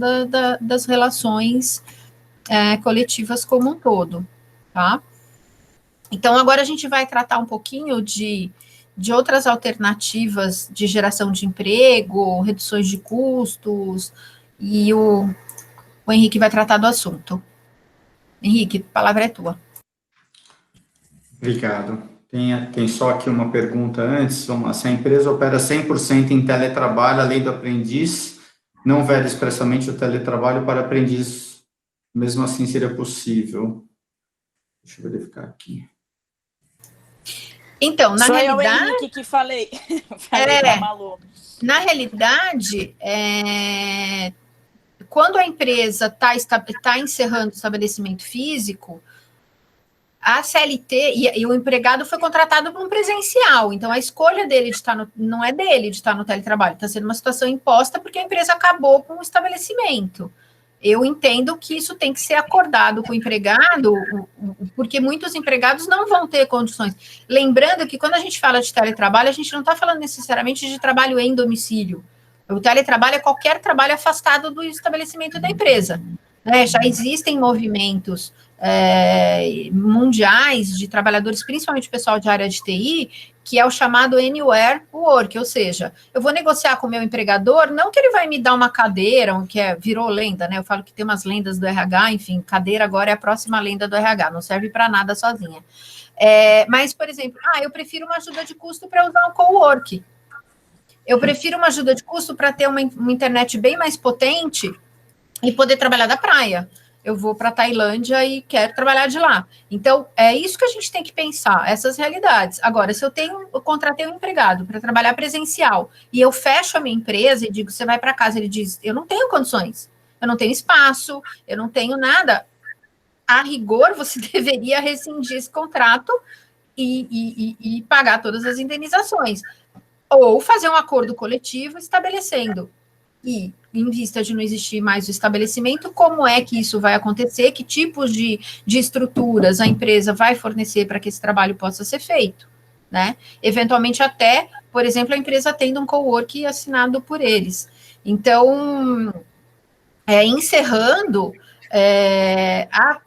das relações coletivas como um todo, tá? Então, agora a gente vai tratar um pouquinho de outras alternativas de geração de emprego, reduções de custos, e o Henrique vai tratar do assunto. Henrique, a palavra é tua. Obrigado. Tem só aqui uma pergunta antes, se a empresa opera 100% em teletrabalho, a lei do aprendiz não veda expressamente o teletrabalho para aprendiz, mesmo assim seria possível? Deixa eu verificar aqui. Então, na realidade... Sou eu, Henrique, que falei. Na realidade, quando a empresa está encerrando o estabelecimento físico, a CLT, e o empregado foi contratado por um presencial, então a escolha dele de estar não é dele de estar no teletrabalho, está sendo uma situação imposta porque a empresa acabou com o estabelecimento. Eu entendo que isso tem que ser acordado com o empregado, porque muitos empregados não vão ter condições. Lembrando que quando a gente fala de teletrabalho, a gente não está falando necessariamente de trabalho em domicílio. O teletrabalho é qualquer trabalho afastado do estabelecimento da empresa. Já existem movimentos mundiais de trabalhadores, principalmente pessoal de área de TI, que é o chamado Anywhere Work, ou seja, eu vou negociar com o meu empregador, não que ele vai me dar uma cadeira, virou lenda, né? Eu falo que tem umas lendas do RH, enfim, cadeira agora é a próxima lenda do RH, não serve para nada sozinha. Mas, por exemplo, eu prefiro uma ajuda de custo para usar um cowork. Eu prefiro uma ajuda de custo para ter uma internet bem mais potente e poder trabalhar da praia. Eu vou para a Tailândia e quero trabalhar de lá. Então, é isso que a gente tem que pensar, essas realidades. Agora, se eu contratei um empregado para trabalhar presencial e eu fecho a minha empresa e digo, você vai para casa, ele diz, eu não tenho condições, eu não tenho espaço, eu não tenho nada. A rigor, você deveria rescindir esse contrato e pagar todas as indenizações. Ou fazer um acordo coletivo estabelecendo e, em vista de não existir mais o estabelecimento, como é que isso vai acontecer, que tipos de estruturas a empresa vai fornecer para que esse trabalho possa ser feito, né? Eventualmente até, por exemplo, a empresa tendo um cowork assinado por eles. Então, encerrando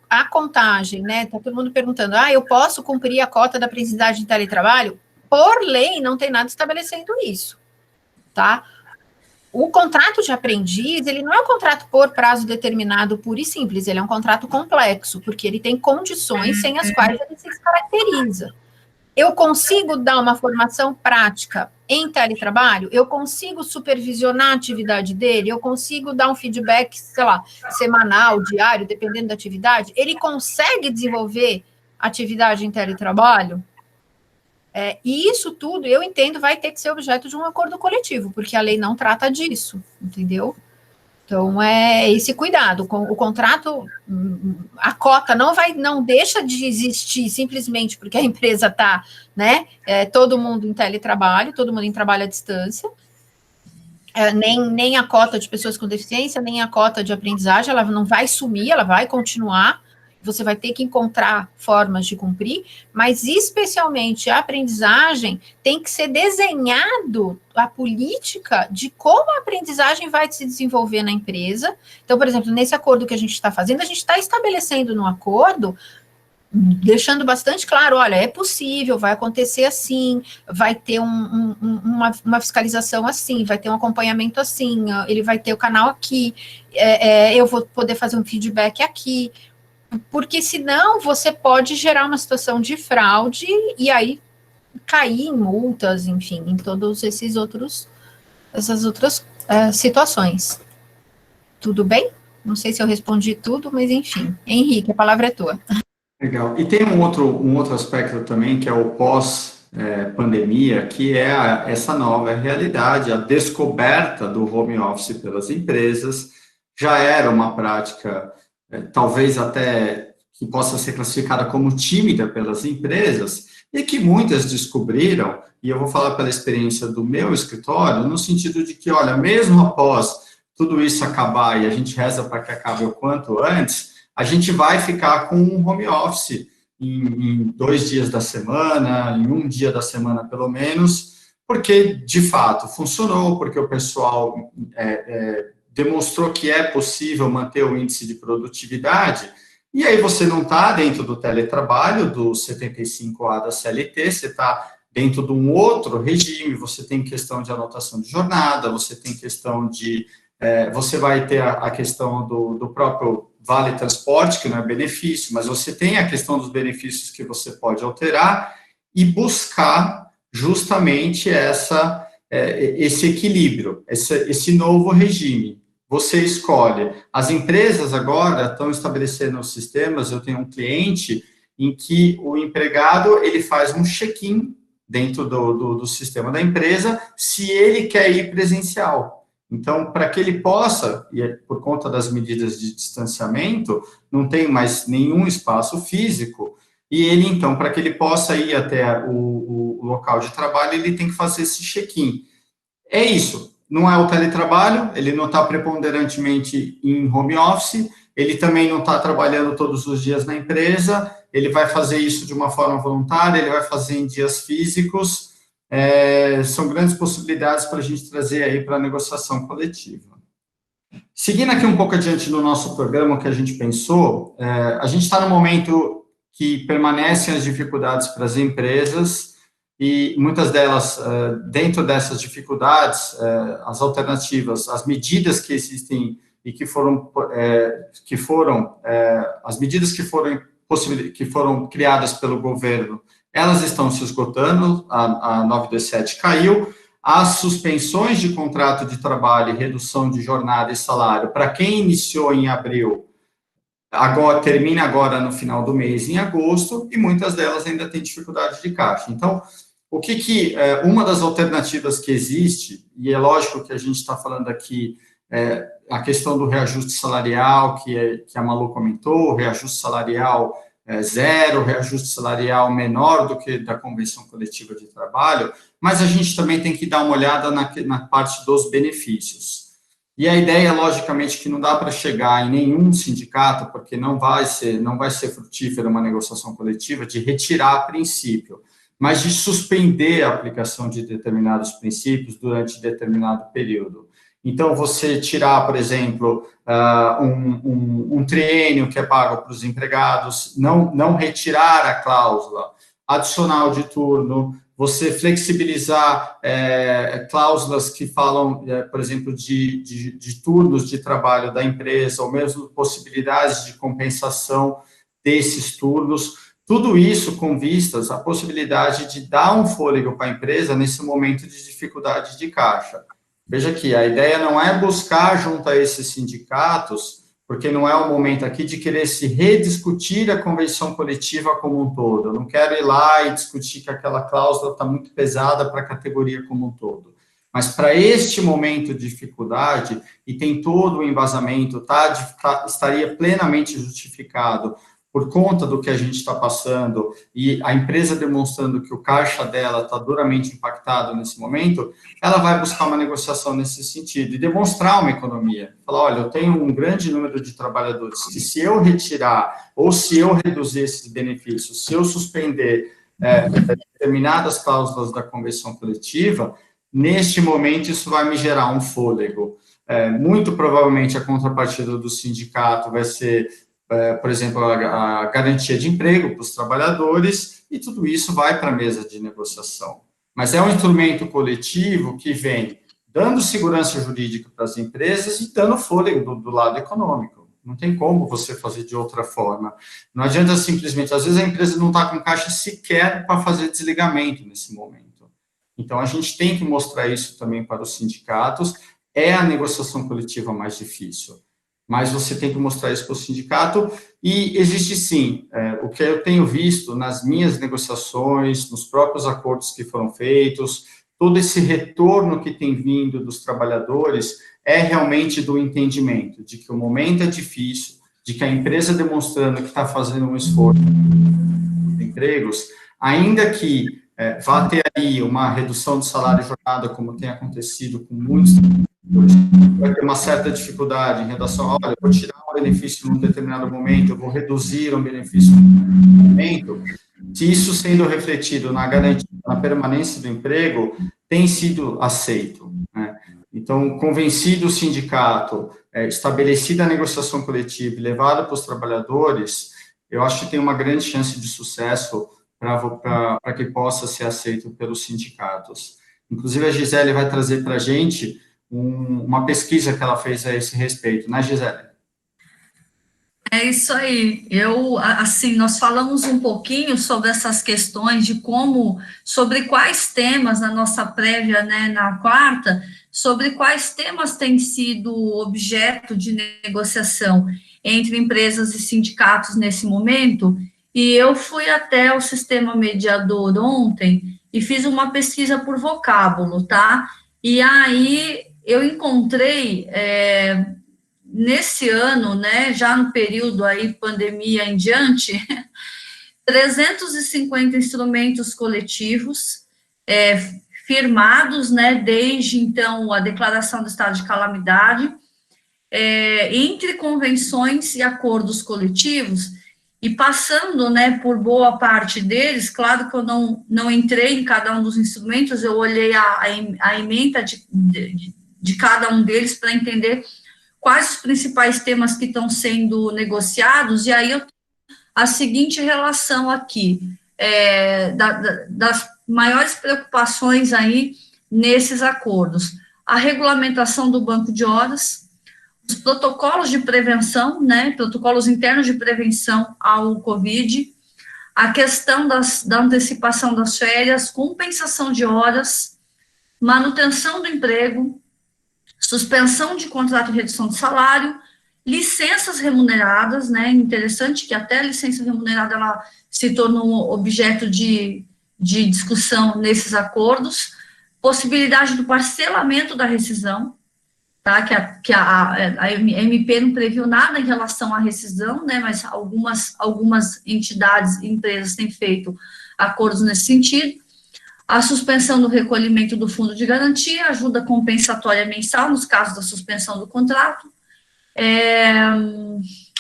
a contagem, né? Tá todo mundo perguntando, eu posso cumprir a cota da aprendizagem de teletrabalho? Por lei, não tem nada estabelecendo isso, tá? O contrato de aprendiz, ele não é um contrato por prazo determinado, puro e simples, ele é um contrato complexo, porque ele tem condições sem as quais ele se caracteriza. Eu consigo dar uma formação prática em teletrabalho? Eu consigo supervisionar a atividade dele? Eu consigo dar um feedback, sei lá, semanal, diário, dependendo da atividade? Ele consegue desenvolver atividade em teletrabalho? E isso tudo, eu entendo, vai ter que ser objeto de um acordo coletivo, porque a lei não trata disso, entendeu? Então, é esse cuidado. O contrato, a cota não deixa de existir simplesmente porque a empresa está, né, todo mundo em teletrabalho, todo mundo em trabalho à distância, nem a cota de pessoas com deficiência, nem a cota de aprendizagem, ela não vai sumir, ela vai continuar. Você vai ter que encontrar formas de cumprir, mas especialmente a aprendizagem tem que ser desenhado a política de como a aprendizagem vai se desenvolver na empresa. Então, por exemplo, nesse acordo que a gente está fazendo, a gente está estabelecendo no acordo, deixando bastante claro, olha, é possível, vai acontecer assim, vai ter uma fiscalização assim, vai ter um acompanhamento assim, ele vai ter o canal aqui, eu vou poder fazer um feedback aqui, porque senão você pode gerar uma situação de fraude e aí cair em multas, enfim, em todos essas outras situações. Tudo bem? Não sei se eu respondi tudo, mas enfim. Henrique, a palavra é tua. Legal. E tem um outro aspecto também, que é o pós-pandemia, que é essa nova realidade, a descoberta do home office pelas empresas. Já era uma prática talvez até que possa ser classificada como tímida pelas empresas, e que muitas descobriram, e eu vou falar pela experiência do meu escritório, no sentido de que, olha, mesmo após tudo isso acabar, e a gente reza para que acabe o quanto antes, a gente vai ficar com um home office em 2 dias da semana, em 1 dia da semana pelo menos, porque, de fato, funcionou, porque o pessoal demonstrou que é possível manter o índice de produtividade, e aí você não está dentro do teletrabalho, do 75A da CLT, você está dentro de um outro regime, você tem questão de anotação de jornada, você tem questão de... você vai ter a questão do próprio vale transporte, que não é benefício, mas você tem a questão dos benefícios que você pode alterar e buscar justamente esse equilíbrio, esse novo regime. Você escolhe. As empresas agora estão estabelecendo sistemas, eu tenho um cliente em que o empregado ele faz um check-in dentro do sistema da empresa se ele quer ir presencial. Então, para que ele possa, e por conta das medidas de distanciamento, não tem mais nenhum espaço físico, e ele, então, para que ele possa ir até o local de trabalho, ele tem que fazer esse check-in. É isso. Não é o teletrabalho, ele não está preponderantemente em home office, ele também não está trabalhando todos os dias na empresa, ele vai fazer isso de uma forma voluntária, ele vai fazer em dias físicos, são grandes possibilidades para a gente trazer aí para a negociação coletiva. Seguindo aqui um pouco adiante no nosso programa, que a gente pensou, a gente está no momento que permanecem as dificuldades para as empresas, e muitas delas, dentro dessas dificuldades, as alternativas, as medidas que existem e as medidas que foram criadas pelo governo, elas estão se esgotando, a 927 caiu, as suspensões de contrato de trabalho e redução de jornada e salário, para quem iniciou em abril, termina agora no final do mês, em agosto, e muitas delas ainda têm dificuldade de caixa. Então, uma das alternativas que existe, e é lógico que a gente está falando aqui, a questão do reajuste salarial, que a Malu comentou, o reajuste salarial zero, reajuste salarial menor do que da convenção coletiva de trabalho, mas a gente também tem que dar uma olhada na parte dos benefícios. E a ideia, logicamente, que não dá para chegar em nenhum sindicato, porque não vai ser frutífera uma negociação coletiva, de retirar a princípio, mas de suspender a aplicação de determinados princípios durante determinado período. Então, você tirar, por exemplo, um triênio que é pago para os empregados, não retirar a cláusula adicional de turno, você flexibilizar cláusulas que falam, por exemplo, de turnos de trabalho da empresa, ou mesmo possibilidades de compensação desses turnos, tudo isso com vistas à possibilidade de dar um fôlego para a empresa nesse momento de dificuldade de caixa. Veja que a ideia não é buscar junto a esses sindicatos, porque não é o momento aqui de querer se rediscutir a convenção coletiva como um todo. Eu não quero ir lá e discutir que aquela cláusula está muito pesada para a categoria como um todo. Mas para este momento de dificuldade, e tem todo o embasamento, estaria plenamente justificado por conta do que a gente está passando, e a empresa demonstrando que o caixa dela está duramente impactado nesse momento, ela vai buscar uma negociação nesse sentido, e demonstrar uma economia. Falar, olha, eu tenho um grande número de trabalhadores, que se eu retirar, ou se eu reduzir esses benefícios, se eu suspender determinadas cláusulas da convenção coletiva, neste momento isso vai me gerar um fôlego. Muito provavelmente a contrapartida do sindicato vai ser, por exemplo, a garantia de emprego para os trabalhadores, e tudo isso vai para a mesa de negociação. Mas é um instrumento coletivo que vem dando segurança jurídica para as empresas e dando fôlego do lado econômico. Não tem como você fazer de outra forma. Não adianta simplesmente, às vezes a empresa não está com caixa sequer para fazer desligamento nesse momento. Então, a gente tem que mostrar isso também para os sindicatos. É a negociação coletiva mais difícil, mas você tem que mostrar isso para o sindicato, e existe sim, o que eu tenho visto nas minhas negociações, nos próprios acordos que foram feitos, todo esse retorno que tem vindo dos trabalhadores é realmente do entendimento de que o momento é difícil, de que a empresa demonstrando que está fazendo um esforço de empregos, ainda que vá ter aí uma redução de salário e jornada, como tem acontecido com muitos trabalhadores, vai ter uma certa dificuldade em relação a, olha, eu vou tirar um benefício num determinado momento, eu vou reduzir um benefício num momento, se isso sendo refletido na garantia, na permanência do emprego, tem sido aceito, né? Então, convencido o sindicato, estabelecida a negociação coletiva e levada para os trabalhadores, eu acho que tem uma grande chance de sucesso para que possa ser aceito pelos sindicatos. Inclusive, a Gisele vai trazer para a gente uma pesquisa que ela fez a esse respeito, né, Gisele? É isso aí. Nós falamos um pouquinho sobre essas questões de sobre quais temas na nossa prévia, né, na quarta, sobre quais temas têm sido objeto de negociação entre empresas e sindicatos nesse momento, e eu fui até o sistema mediador ontem e fiz uma pesquisa por vocábulo, tá? E aí eu encontrei, nesse ano, né, já no período aí, pandemia em diante, 350 instrumentos coletivos firmados, né, desde, então, a declaração do estado de calamidade, entre convenções e acordos coletivos, e passando, né, por boa parte deles, claro que eu não entrei em cada um dos instrumentos, eu olhei a ementa de cada um deles para entender quais os principais temas que estão sendo negociados, e aí eu tenho a seguinte relação aqui, das maiores preocupações aí nesses acordos: a regulamentação do banco de horas, os protocolos de prevenção, né, protocolos internos de prevenção ao Covid, a questão da antecipação das férias, compensação de horas, manutenção do emprego, suspensão de contrato e redução de salário, licenças remuneradas, né, interessante que até a licença remunerada ela se tornou objeto de discussão nesses acordos, possibilidade do parcelamento da rescisão, tá, que a MP não previu nada em relação à rescisão, né, mas algumas entidades e empresas têm feito acordos nesse sentido. A suspensão do recolhimento do fundo de garantia, ajuda compensatória mensal nos casos da suspensão do contrato,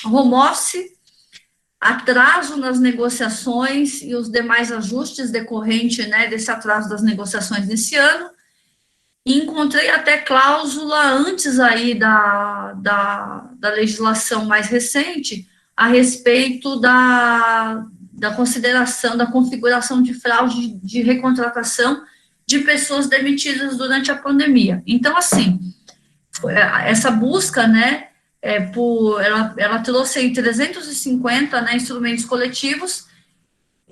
home office, atraso nas negociações e os demais ajustes decorrentes, né, desse atraso das negociações nesse ano. E encontrei até cláusula antes aí da legislação mais recente a respeito da consideração, da configuração de fraude de recontratação de pessoas demitidas durante a pandemia. Então, assim, essa busca, né, ela trouxe aí 350, né, instrumentos coletivos,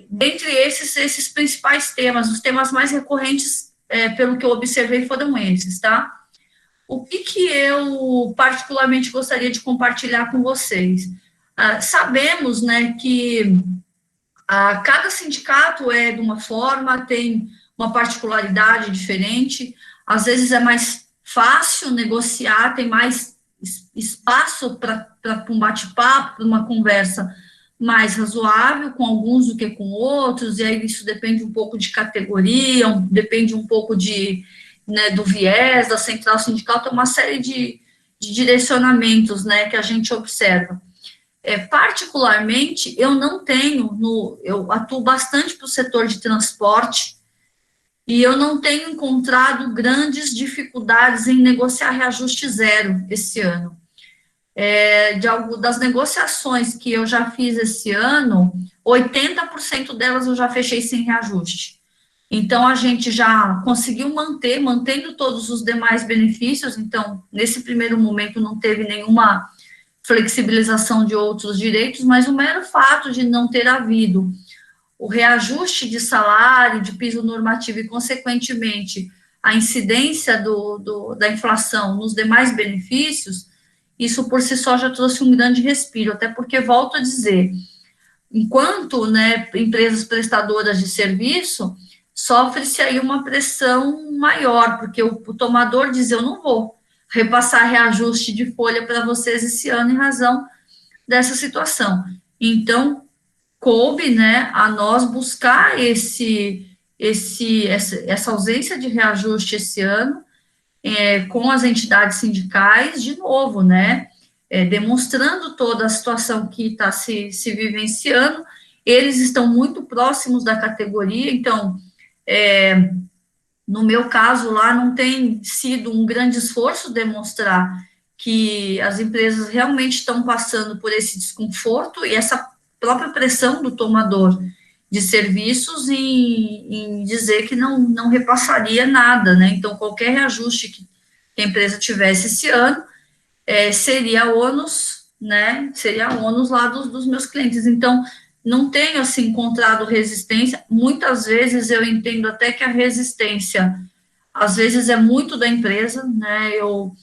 dentre esses principais temas, os temas mais recorrentes, pelo que eu observei, foram esses, tá? O que eu particularmente gostaria de compartilhar com vocês? Sabemos, né, que cada sindicato é de uma forma, tem uma particularidade diferente, às vezes é mais fácil negociar, tem mais espaço para um bate-papo, para uma conversa mais razoável com alguns do que com outros, e aí isso depende um pouco de categoria, depende um pouco do viés da central sindical, tem uma série de direcionamentos, né, que a gente observa. Particularmente, eu atuo bastante para o setor de transporte, e eu não tenho encontrado grandes dificuldades em negociar reajuste zero esse ano. Das negociações que eu já fiz esse ano, 80% delas eu já fechei sem reajuste. Então, a gente já conseguiu mantendo todos os demais benefícios, então, nesse primeiro momento não teve nenhuma flexibilização de outros direitos, mas o mero fato de não ter havido o reajuste de salário, de piso normativo e, consequentemente, a incidência da inflação nos demais benefícios, isso por si só já trouxe um grande respiro, até porque, volto a dizer, enquanto, né, empresas prestadoras de serviço, sofre-se aí uma pressão maior, porque o tomador diz, eu não vou repassar reajuste de folha para vocês esse ano em razão dessa situação. Então, coube, né, a nós buscar essa ausência de reajuste esse ano, com as entidades sindicais, de novo, né, demonstrando toda a situação que está se vivenciando. Eles estão muito próximos da categoria, então, no meu caso lá, não tem sido um grande esforço demonstrar que as empresas realmente estão passando por esse desconforto e essa própria pressão do tomador de serviços em dizer que não repassaria nada, né? Então, qualquer reajuste que a empresa tivesse esse ano seria ônus, né? Seria ônus lá dos meus clientes. Então, não tenho, assim, encontrado resistência. Muitas vezes eu entendo até que a resistência, às vezes, é muito da empresa, né? Eu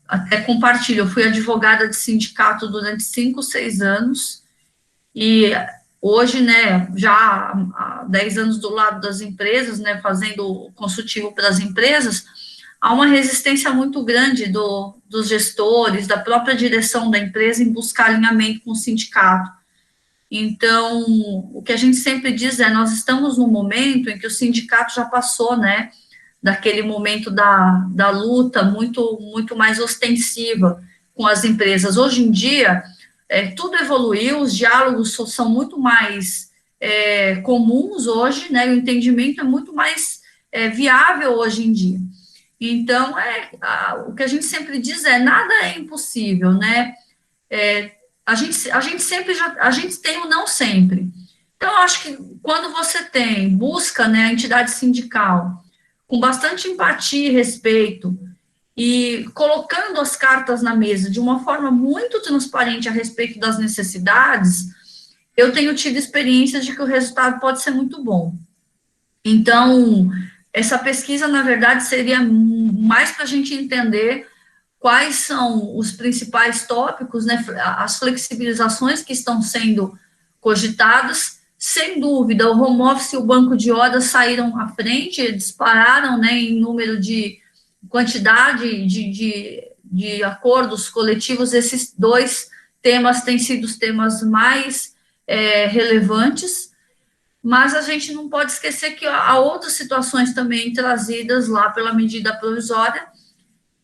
até compartilho, eu fui advogada de sindicato durante 5, 6 anos, e hoje, né, já há 10 anos do lado das empresas, né, fazendo consultivo para as empresas, há uma resistência muito grande dos gestores, da própria direção da empresa em buscar alinhamento com o sindicato. Então, o que a gente sempre diz nós estamos num momento em que o sindicato já passou, né, daquele momento da luta muito mais ostensiva com as empresas. Hoje em dia, tudo evoluiu, os diálogos são muito mais comuns hoje, né, o entendimento é muito mais viável hoje em dia. Então, o que a gente sempre diz nada é impossível, né, a gente tem o não sempre. Então, eu acho que quando você busca, né, a entidade sindical com bastante empatia e respeito, e colocando as cartas na mesa de uma forma muito transparente a respeito das necessidades, eu tenho tido experiências de que o resultado pode ser muito bom. Então, essa pesquisa, na verdade, seria mais para a gente entender quais são os principais tópicos, né, as flexibilizações que estão sendo cogitadas. Sem dúvida, o home office e o banco de horas saíram à frente, dispararam, né, em número de quantidade de acordos coletivos. Esses 2 temas têm sido os temas mais relevantes, mas a gente não pode esquecer que há outras situações também trazidas lá pela medida provisória,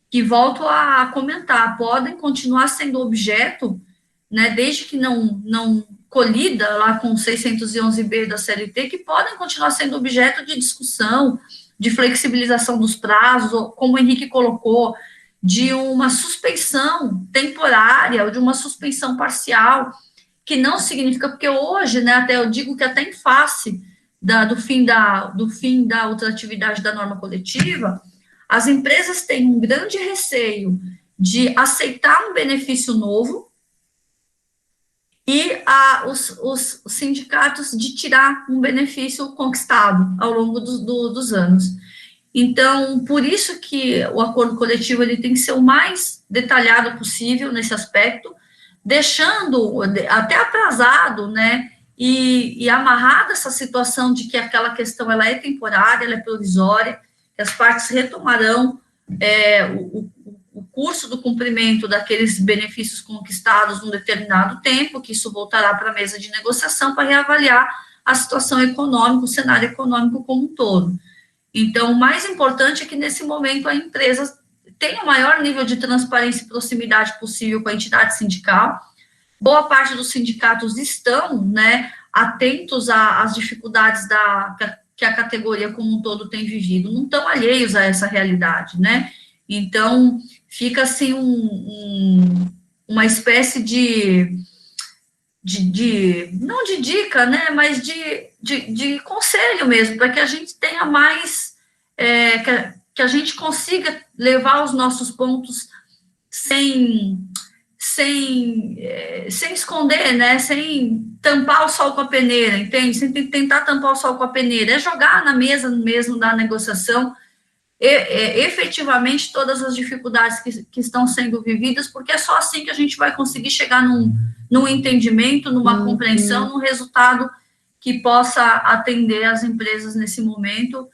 que volto a comentar, podem continuar sendo objeto, né, desde que não colida lá com o 611B da CLT, que podem continuar sendo objeto de discussão, de flexibilização dos prazos, ou, como o Henrique colocou, de uma suspensão temporária, ou de uma suspensão parcial, que não significa, porque hoje, né, até eu digo que até em face do fim da ultratividade da norma coletiva, as empresas têm um grande receio de aceitar um benefício novo, e os sindicatos de tirar um benefício conquistado ao longo dos anos. Então, por isso que o acordo coletivo ele tem que ser o mais detalhado possível nesse aspecto, deixando até atrasado, né, e amarrado essa situação de que aquela questão ela é temporária, ela é provisória, que as partes retomarão o curso do cumprimento daqueles benefícios conquistados num determinado tempo, que isso voltará para a mesa de negociação para reavaliar a situação econômica, o cenário econômico como um todo. Então, o mais importante é que, nesse momento, a empresa tenha o maior nível de transparência e proximidade possível com a entidade sindical. Boa parte dos sindicatos estão, né, atentos às dificuldades que a categoria como um todo tem vivido, não estão alheios a essa realidade, né? Então, fica assim uma espécie não de dica, né, mas de conselho mesmo, para que a gente tenha mais, que a gente consiga levar os nossos pontos sem esconder, né, sem tampar o sol com a peneira, entende? Sem tentar tampar o sol com a peneira, jogar na mesa mesmo da negociação, efetivamente todas as dificuldades que estão sendo vividas, porque é só assim que a gente vai conseguir chegar num entendimento, numa compreensão, num resultado que possa atender as empresas nesse momento,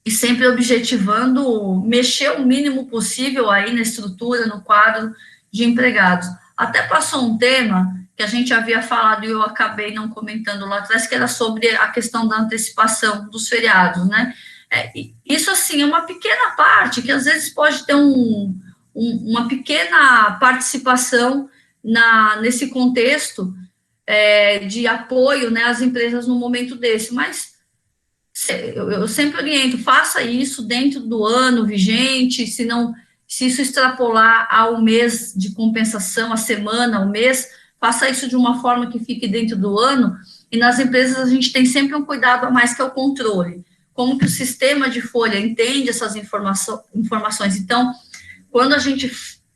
e sempre objetivando mexer o mínimo possível aí na estrutura, no quadro de empregados. até passou um tema que a gente havia falado e eu acabei não comentando lá atrás, que era sobre a questão da antecipação dos feriados, né? Isso, assim, é uma pequena parte, que às vezes pode ter uma pequena participação nesse contexto de apoio, né, às empresas no momento desse, mas eu sempre oriento, faça isso dentro do ano vigente, se isso extrapolar ao mês de compensação, a semana, ao mês, faça isso de uma forma que fique dentro do ano, e nas empresas a gente tem sempre um cuidado a mais, que é o controle. Como que o sistema de folha entende essas informações. Então, quando a gente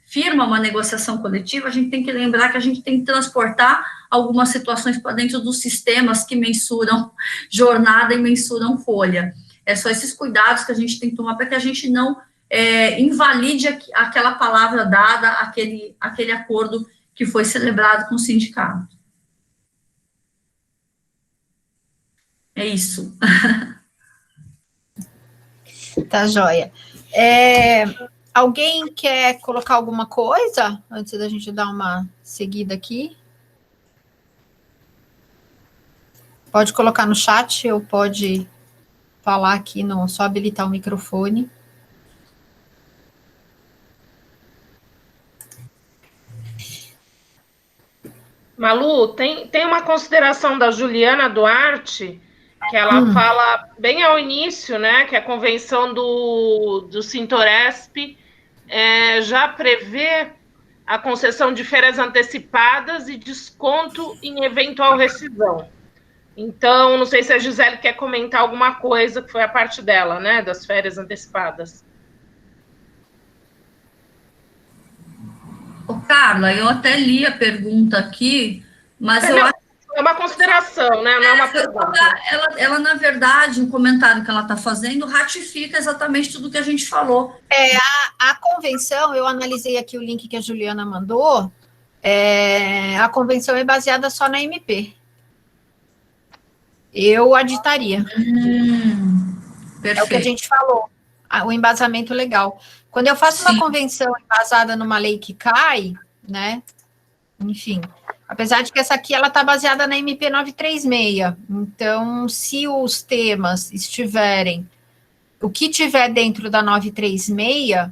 firma uma negociação coletiva, a gente tem que lembrar que a gente tem que transportar algumas situações para dentro dos sistemas que mensuram jornada e mensuram folha. É só esses cuidados que a gente tem que tomar para que a gente não invalide aquela palavra dada, aquele acordo que foi celebrado com o sindicato. É isso. Tá joia. Alguém quer colocar alguma coisa antes da gente dar uma seguida aqui? Pode colocar no chat ou pode falar aqui, só habilitar o microfone. Malu, tem uma consideração da Juliana Duarte, que ela fala bem ao início, né, que a convenção do Sintoresp já prevê a concessão de férias antecipadas e desconto em eventual rescisão. Então, não sei se a Gisele quer comentar alguma coisa, que foi a parte dela, né, das férias antecipadas. Carla, eu até li a pergunta aqui, mas eu acho é uma consideração, né? Não é uma pergunta. Ela, na verdade, o comentário que ela está fazendo ratifica exatamente tudo que a gente falou. A convenção, eu analisei aqui o link que a Juliana mandou, a convenção é baseada só na MP. Eu aditaria. Perfeito. É o que a gente falou, o embasamento legal. Quando eu faço uma convenção embasada numa lei que cai, né, enfim, apesar de que essa aqui, ela está baseada na MP 936, então, se os temas estiverem, o que tiver dentro da 936,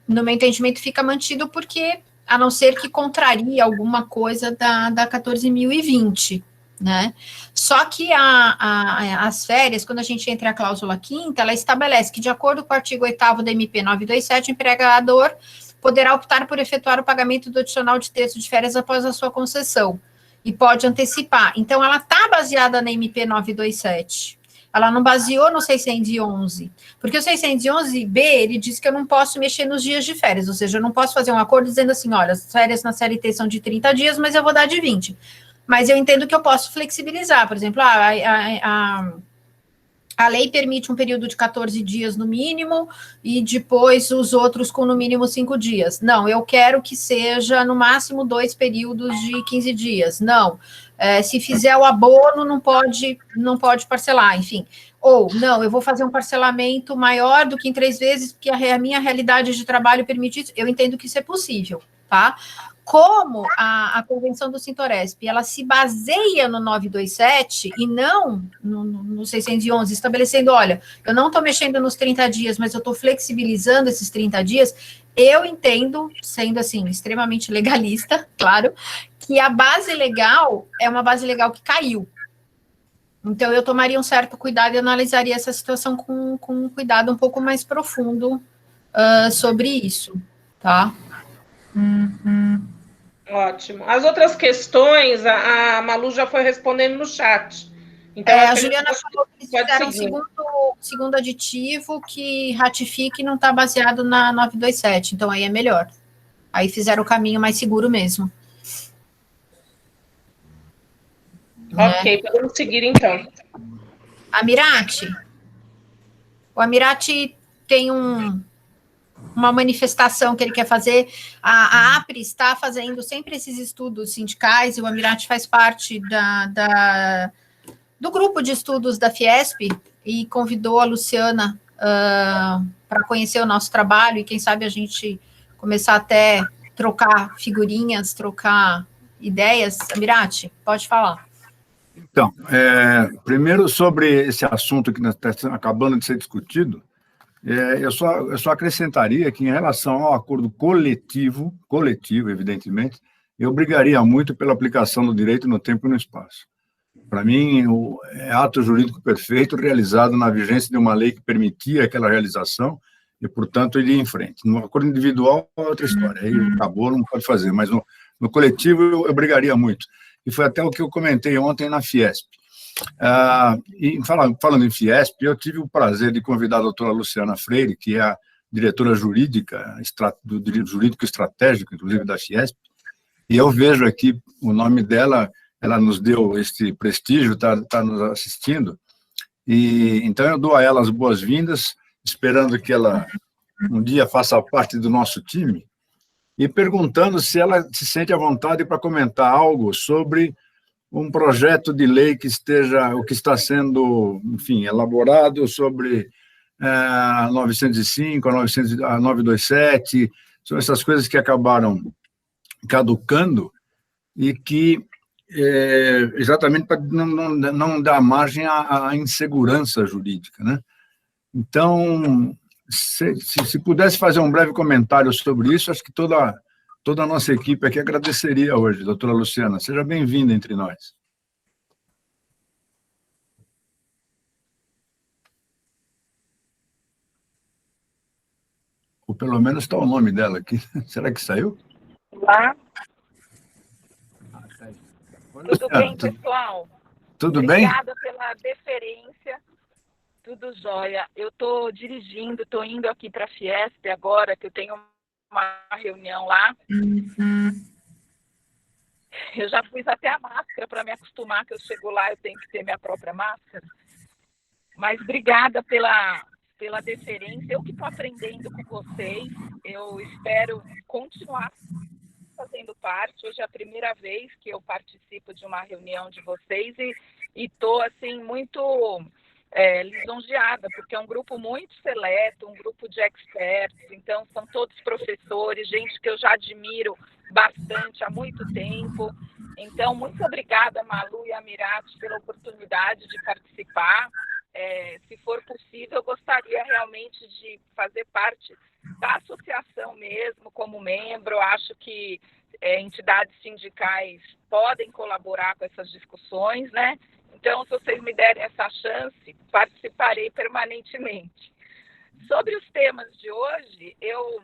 no meu entendimento, fica mantido porque, a não ser que contraria alguma coisa da 14.020, né? Só que as férias, quando a gente entra a cláusula 5ª, ela estabelece que, de acordo com o artigo 8º da MP 927, o empregador poderá optar por efetuar o pagamento do adicional de terço de férias após a sua concessão, e pode antecipar. Então, ela está baseada na MP 927. Ela não baseou no 611, porque o 611B, ele diz que eu não posso mexer nos dias de férias, ou seja, eu não posso fazer um acordo dizendo assim, olha, as férias na CLT são de 30 dias, mas eu vou dar de 20. Mas eu entendo que eu posso flexibilizar, por exemplo, a lei permite um período de 14 dias no mínimo, e depois os outros com no mínimo 5 dias. Não, eu quero que seja no máximo 2 períodos de 15 dias. Não, se fizer o abono, não pode parcelar, enfim. Ou, não, eu vou fazer um parcelamento maior do que em 3 vezes, porque a minha realidade de trabalho permite isso. Eu entendo que isso é possível, tá? Como a convenção do Sintoresp, ela se baseia no 927 e não no 611, estabelecendo, olha, eu não estou mexendo nos 30 dias, mas eu estou flexibilizando esses 30 dias, eu entendo, sendo assim, extremamente legalista, claro, que a base legal é uma base legal que caiu. Então, eu tomaria um certo cuidado e analisaria essa situação com um cuidado um pouco mais profundo sobre isso, tá? Ótimo. As outras questões, a Malu já foi respondendo no chat. Então, a Juliana falou que eles fizeram um segundo aditivo que ratifica e não está baseado na 927, então aí é melhor. Aí fizeram o caminho mais seguro mesmo. Ok, podemos seguir então. Amirati. O Amirati tem uma manifestação que ele quer fazer. A APRE está fazendo sempre esses estudos sindicais, e o Amirati faz parte do grupo de estudos da Fiesp, e convidou a Luciana para conhecer o nosso trabalho, e quem sabe a gente começar até trocar figurinhas, trocar ideias. Amirati, pode falar. Então, primeiro sobre esse assunto que está acabando de ser discutido, eu só acrescentaria que, em relação ao acordo coletivo, evidentemente, eu brigaria muito pela aplicação do direito no tempo e no espaço. Para mim, é ato jurídico perfeito realizado na vigência de uma lei que permitia aquela realização e, portanto, iria em frente. No acordo individual, é outra história, aí acabou, não pode fazer, mas no coletivo eu brigaria muito. E foi até o que eu comentei ontem na Fiesp. E falando em Fiesp, eu tive o prazer de convidar a doutora Luciana Freire, que é a diretora jurídica, do direito jurídico estratégico, inclusive, da Fiesp, e eu vejo aqui o nome dela, ela nos deu este prestígio, está nos assistindo, e então eu dou a ela as boas-vindas, esperando que ela um dia faça parte do nosso time, e perguntando se ela se sente à vontade para comentar algo sobre um projeto de lei que está sendo, enfim, elaborado sobre a 905, a 927, são essas coisas que acabaram caducando e que, exatamente para não dar margem à insegurança jurídica, né? Então, se pudesse fazer um breve comentário sobre isso, acho que toda a nossa equipe aqui agradeceria hoje, doutora Luciana. Seja bem-vinda entre nós. Ou pelo menos está o nome dela aqui. Será que saiu? Olá. Tudo bem, pessoal? Tudo bem? Obrigada pela deferência. Tudo jóia. Eu estou dirigindo, estou indo aqui para a Fiesp agora, que eu tenho uma reunião lá. Eu já pus até a máscara para me acostumar, que eu chego lá eu tenho que ter minha própria máscara. Mas obrigada pela deferência. Eu que estou aprendendo com vocês. Eu espero continuar fazendo parte. Hoje é a primeira vez que eu participo de uma reunião de vocês e estou assim, muito lisonjeada, porque é um grupo muito seleto, um grupo de experts, então são todos professores, gente que eu já admiro bastante há muito tempo. Então, muito obrigada, Malu e Amirati, pela oportunidade de participar. Se for possível, eu gostaria realmente de fazer parte da associação mesmo, como membro. Acho que entidades sindicais podem colaborar com essas discussões, né? Então, se vocês me derem essa chance, participarei permanentemente. Sobre os temas de hoje, eu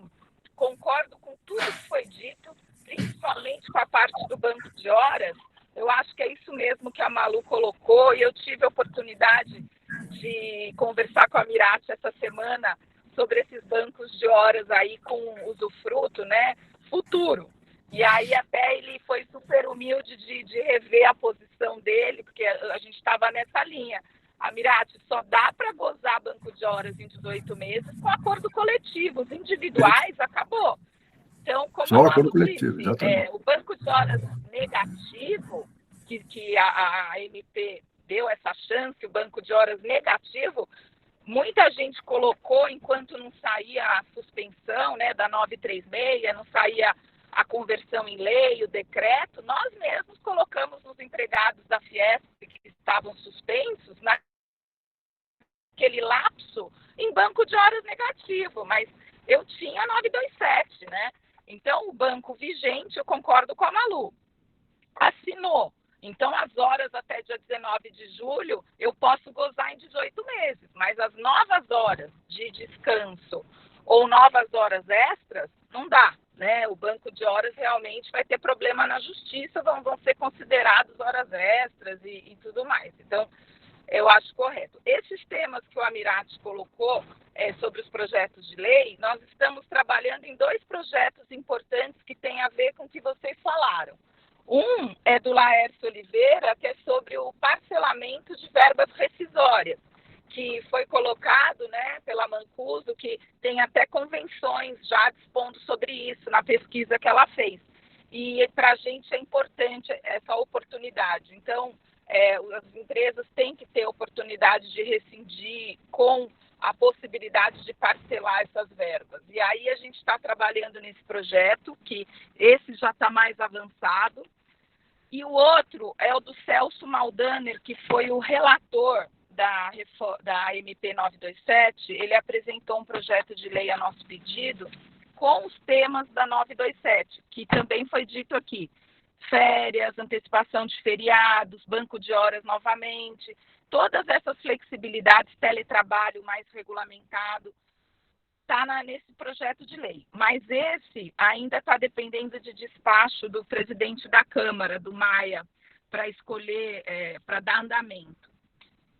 concordo com tudo que foi dito, principalmente com a parte do banco de horas. Eu acho que é isso mesmo que a Malu colocou, e eu tive a oportunidade de conversar com a Amirati essa semana sobre esses bancos de horas aí com usufruto, né, futuro. E aí até ele foi super humilde de rever a posição dele, porque a gente estava nessa linha. Amirati, só dá para gozar banco de horas em 18 meses com acordo coletivo. Os individuais, acabou. Então, como só acordo coletivo, o banco de horas negativo, que a MP deu essa chance, o banco de horas negativo, muita gente colocou enquanto não saía a suspensão, né, da 936, não saía a conversão em lei, o decreto, nós mesmos colocamos os empregados da Fiesp que estavam suspensos naquele lapso em banco de horas negativo, mas eu tinha 927, né? Então, o banco vigente, eu concordo com a Malu, assinou. Então, as horas até dia 19 de julho, eu posso gozar em 18 meses, mas as novas horas de descanso ou novas horas extras, não dá, né? O banco de horas realmente vai ter problema na justiça, vão ser considerados horas extras e tudo mais. Então, eu acho correto. Esses temas que o Amirati colocou sobre os projetos de lei, nós estamos trabalhando em 2 projetos importantes que têm a ver com o que vocês falaram. Um é do Laércio Oliveira, que é sobre o parcelamento de verbas rescisórias, que foi colocado, né, pela Mancuso, que tem até convenções já dispondo sobre isso na pesquisa que ela fez. E para a gente é importante essa oportunidade. Então, as empresas têm que ter oportunidade de rescindir com a possibilidade de parcelar essas verbas. E aí a gente está trabalhando nesse projeto, que esse já está mais avançado, e o outro é o do Celso Maldaner, que foi o relator da MP 927. Ele apresentou um projeto de lei a nosso pedido com os temas da 927, que também foi dito aqui: férias, antecipação de feriados, banco de horas novamente, todas essas flexibilidades, teletrabalho mais regulamentado, está nesse projeto de lei. Mas esse ainda está dependendo de despacho do presidente da Câmara, do Maia, para escolher, para dar andamento.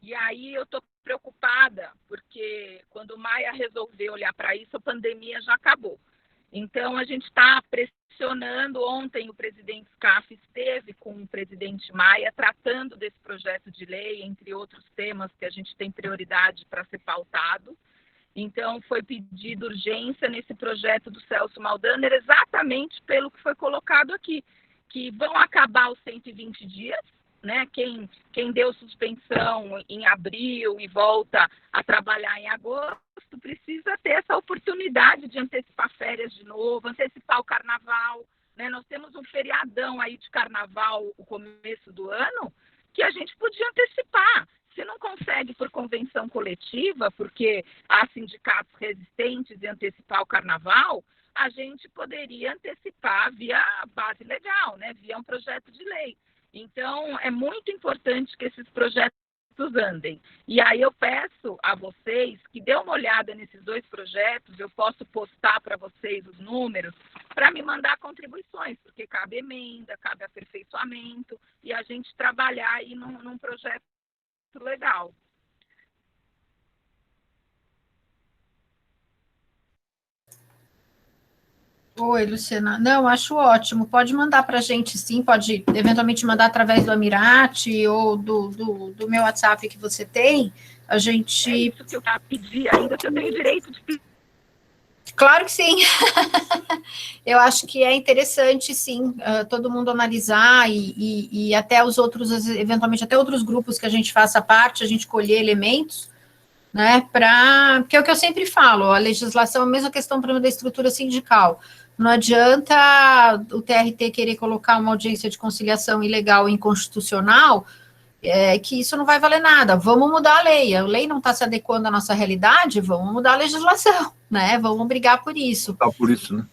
E aí eu estou preocupada, porque quando o Maia resolveu olhar para isso, a pandemia já acabou. Então, a gente está pressionando. Ontem, o presidente SCAF esteve com o presidente Maia tratando desse projeto de lei, entre outros temas que a gente tem prioridade para ser pautado. Então, foi pedido urgência nesse projeto do Celso Maldaner, exatamente pelo que foi colocado aqui, que vão acabar os 120 dias, né? Quem deu suspensão em abril e volta a trabalhar em agosto, precisa ter essa oportunidade de antecipar férias de novo, antecipar o carnaval, né? Nós temos um feriadão aí de carnaval, o começo do ano, que a gente podia antecipar. Se não consegue por convenção coletiva, porque há sindicatos resistentes em antecipar o carnaval, a gente poderia antecipar via base legal, né? Via um projeto de lei. Então, é muito importante que esses projetos andem. E aí eu peço a vocês que dêem uma olhada nesses dois projetos. Eu posso postar para vocês os números, para me mandar contribuições, porque cabe emenda, cabe aperfeiçoamento, e a gente trabalhar aí num projeto legal. Oi, Luciana. Não, acho ótimo. Pode mandar para a gente, sim. Pode, eventualmente, mandar através do Amirati ou do meu WhatsApp que você tem. A gente... É isso que eu pedi ainda, que eu tenho direito de pedir. Claro que sim. Eu acho que é interessante, sim, todo mundo analisar e até os outros, eventualmente, até outros grupos que a gente faça parte, a gente colher elementos, né, porque é o que eu sempre falo, a legislação é a mesma questão, por exemplo, da estrutura sindical. Não adianta o TRT querer colocar uma audiência de conciliação ilegal e inconstitucional, que isso não vai valer nada. Vamos mudar a lei não está se adequando à nossa realidade, vamos mudar a legislação, né, vamos brigar por isso. Tá por isso, né?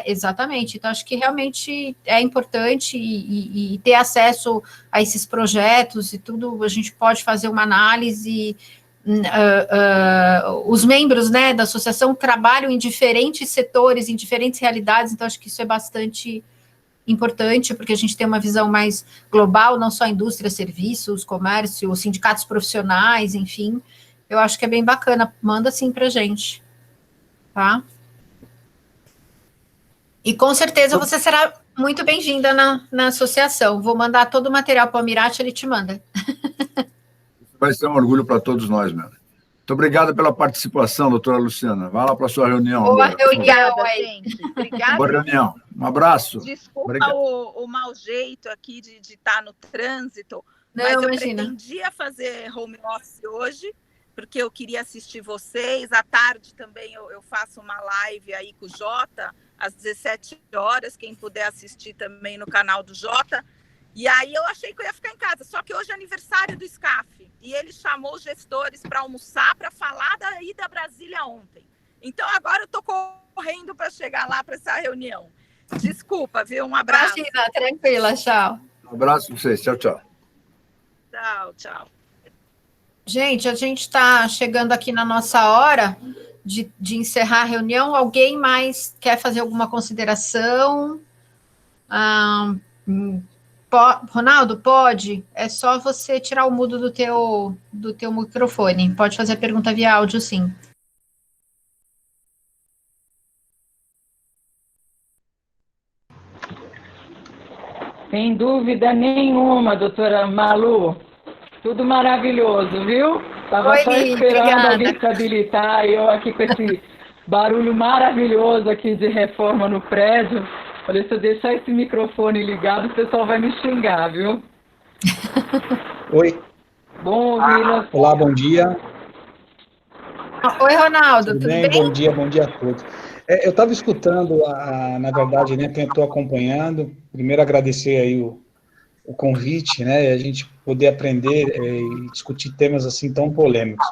Exatamente. Então, acho que realmente é importante e ter acesso a esses projetos e tudo, a gente pode fazer uma análise. Os membros, né, da associação trabalham em diferentes setores, em diferentes realidades, então acho que isso é bastante importante, porque a gente tem uma visão mais global, não só indústria, serviços, comércio, sindicatos profissionais, enfim, eu acho que é bem bacana, manda sim pra gente, tá? E com certeza você será muito bem-vinda na associação, vou mandar todo o material para o Amirati, ele te manda. Vai ser um orgulho para todos nós, mesmo. Muito obrigado pela participação, doutora Luciana. Vá lá para a sua reunião. Boa agora. reunião, Gente. Obrigada. Boa reunião. Um abraço. Desculpa o mau jeito aqui de estar no trânsito, mas eu pretendia fazer home office hoje, porque eu queria assistir vocês. À tarde também eu faço uma live aí com o Jota, às 17 horas, quem puder assistir também no canal do Jota. E aí eu achei que eu ia ficar em casa, só que hoje é aniversário do SCAF, e ele chamou os gestores para almoçar, para falar da ida a Brasília ontem. Então agora eu estou correndo para chegar lá para essa reunião. Desculpa, viu? Um abraço. Imagina, tranquila, tchau. Um abraço para vocês, tchau, tchau. Tchau, tchau. Gente, a gente está chegando aqui na nossa hora de encerrar a reunião. Alguém mais quer fazer alguma consideração? Ronaldo, pode? É só você tirar o mudo do teu microfone. Pode fazer a pergunta via áudio, sim. Sem dúvida nenhuma, doutora Malu. Tudo maravilhoso, viu? Estava só esperando alguém se habilitar, e eu aqui com esse barulho maravilhoso aqui de reforma no prédio. Olha, se eu deixar esse microfone ligado, o pessoal vai me xingar, viu? Oi. Bom ouvi-la. Olá, bom dia. Oi, Ronaldo, tudo bem? Bom dia a todos. Eu estava escutando, na verdade, né, estou acompanhando. Primeiro, agradecer aí o convite, né, a gente poder aprender e discutir temas assim tão polêmicos.